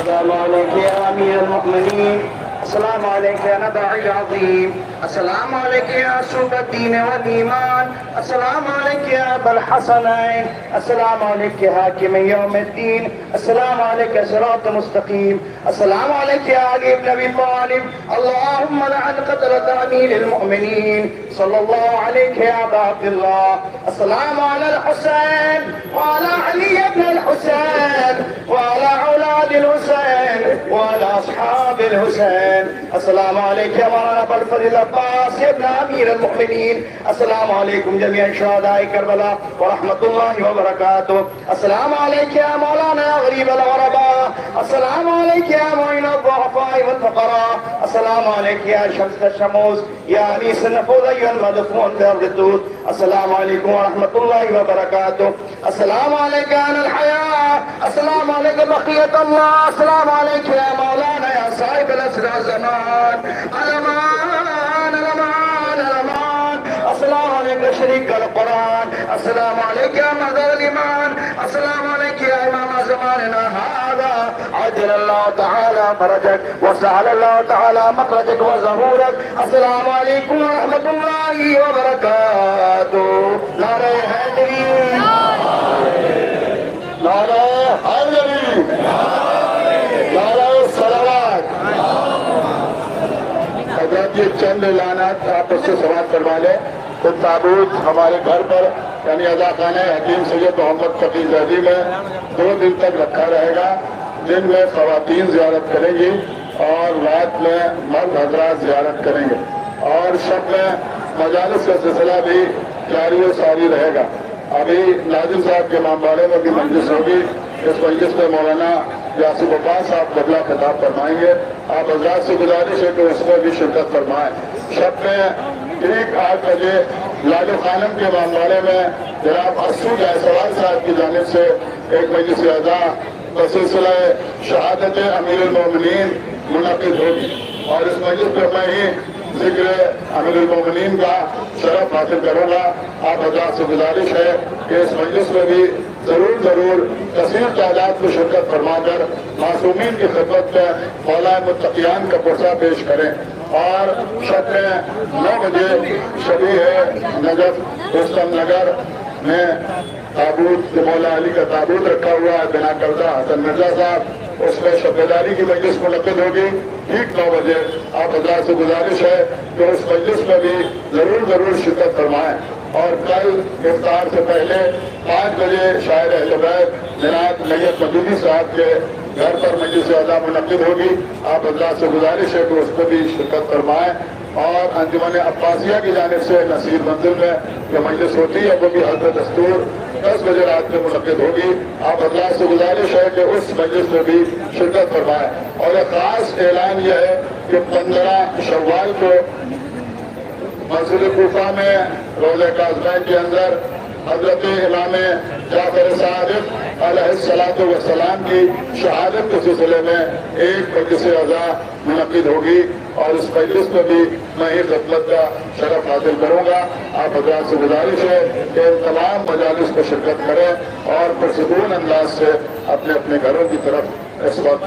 Speaker 13: السلام عليك يا أمير المؤمنين. السلام عليك يا نبع العظيم. السلام عليك يا صلب الدين والإيمان. السلام عليك يا أبا الحسنين. السلام عليك يا حاكم يوم الدين. السلام عليك يا صراط مستقيم. السلام عليك يا علي بن أبي طالب. اللهم لعن قتلة أمير المؤمنين صلى الله عليك يا أبا عبد الله. السلام على الحسين وعلى علي بن الحسين وعلى أولاد الحسين وعلى أصحاب الحسين. السلام عليك يا مولانا أبا الفضل العباس يا ابن أمير المؤمنين. السلام عليكم جميع شهداء كربلاء ورحمة الله وبركاته. السلام عليك يا مولانا يا غريب الغرباء. السلام عليك يا معين الضعفاء والفقراء. السلام عليك يا شمس الشموس يا أنيس النفوذ أيها المدفون في أرض الدود. السلام عليكم ورحمة الله وبركاته. السلام عليك يا أهل الحياة. السلام عليك بقية الله. السلام عليك يا مولانا يا صاحب الأسرى الزمان. الأمان الأمان الأمان. السلام عليك شريك القرآن. السلام عليك يا مهدر الإيمان. السلام عليك يا إمام زماننا هذا. عجل الله تعالى فرجك وسهل الله تعالى مخرجك وظهورك. السلام عليكم ورحمة الله وبركاته. نعرہ حیدری، نعرہ حیدری، نعرہ صلوات. حضرت یہ چند اعلانات آپ اس سے سماعت کروا لیں. تو تابوت ہمارے گھر پر یعنی عزاخانہ حکیم سید محمد تقی زیدی میں 2 دن تک رکھا رہے گا. دن میں خواتین زیارت کریں گی اور رات میں مرد حضرات زیارت کریں گے اور شب میں مجالس کا سلسلہ بھی جاری و ساری رہے گا. ابھی ناظم صاحب کے امامباڑے میں بھی مجلس ہوگی. اس مجلس میں مولانا یاسر عباس صاحب قبلہ خطاب فرمائیں گے. آپ حضرات سے گزارش ہے کہ اس میں بھی شرکت فرمائیں. شب میں ٹھیک 8 بجے لالو خانم کے امامباڑے میں جناب اسو جائسوال صاحب کی جانب سے ایک مجلس اعزا بسلسلہ شہادت امیر المومنین منعقد ہوگی اور اس مجلس میں میں ہی ذکر امیر المومنین کا شرف حاصل کروں گا. آپ حضرات سے گزارش ہے کہ اس مجلس میں بھی ضرور کثیر تعداد کو شرکت فرما کر معصومین کی خدمت میں مولا متقیان کا پرسہ پیش کریں. اور شب میں 9 بجے شبیہ نجف رستم نگر میں تابوت مولا علی کا تابوت رکھا ہوا ہے بنا کردہ حسن مرزا صاحب. اس میں شب بیداری کی مجلس منعقد ہوگی ٹھیک 9 بجے. آپ حضرات سے گزارش ہے کہ اس مجلس میں بھی ضرور شرکت فرمائیں. اور کل افطار سے پہلے 5 بجے شاعر اہل بیت جناب نیت مدودی صاحب کے گھر پر مجلس اعزا منعقد ہوگی. آپ حضرات سے گزارش ہے کہ اس میں بھی شرکت فرمائیں. اور انجمن عباسیہ کی جانب سے نصیر منزل میں جو مجلس ہوتی ہے وہ بھی حضرت دستور 10 بجے رات میں منعقد ہوگی. آپ حضرات سے گزارش ہے کہ اس مجلس میں بھی شرکت فرمائیں. اور ایک خاص اعلان یہ ہے کہ 15 شوال کو مسجد کوفہ میں روضہ کاظمہ کے اندر حضرت امام جعفر صادق علیہ الصلوۃ والسلام کی شہادت کے سلسلے میں ایک مجلس اعزا منعقد ہوگی اور اس مجلس میں بھی میں ہی خدمت کا شرف حاصل کروں گا. آپ حضرات سے گزارش ہے کہ تمام مجالس کو شرکت کریں اور پرسکون انداز سے اپنے گھروں کی طرف اس وقت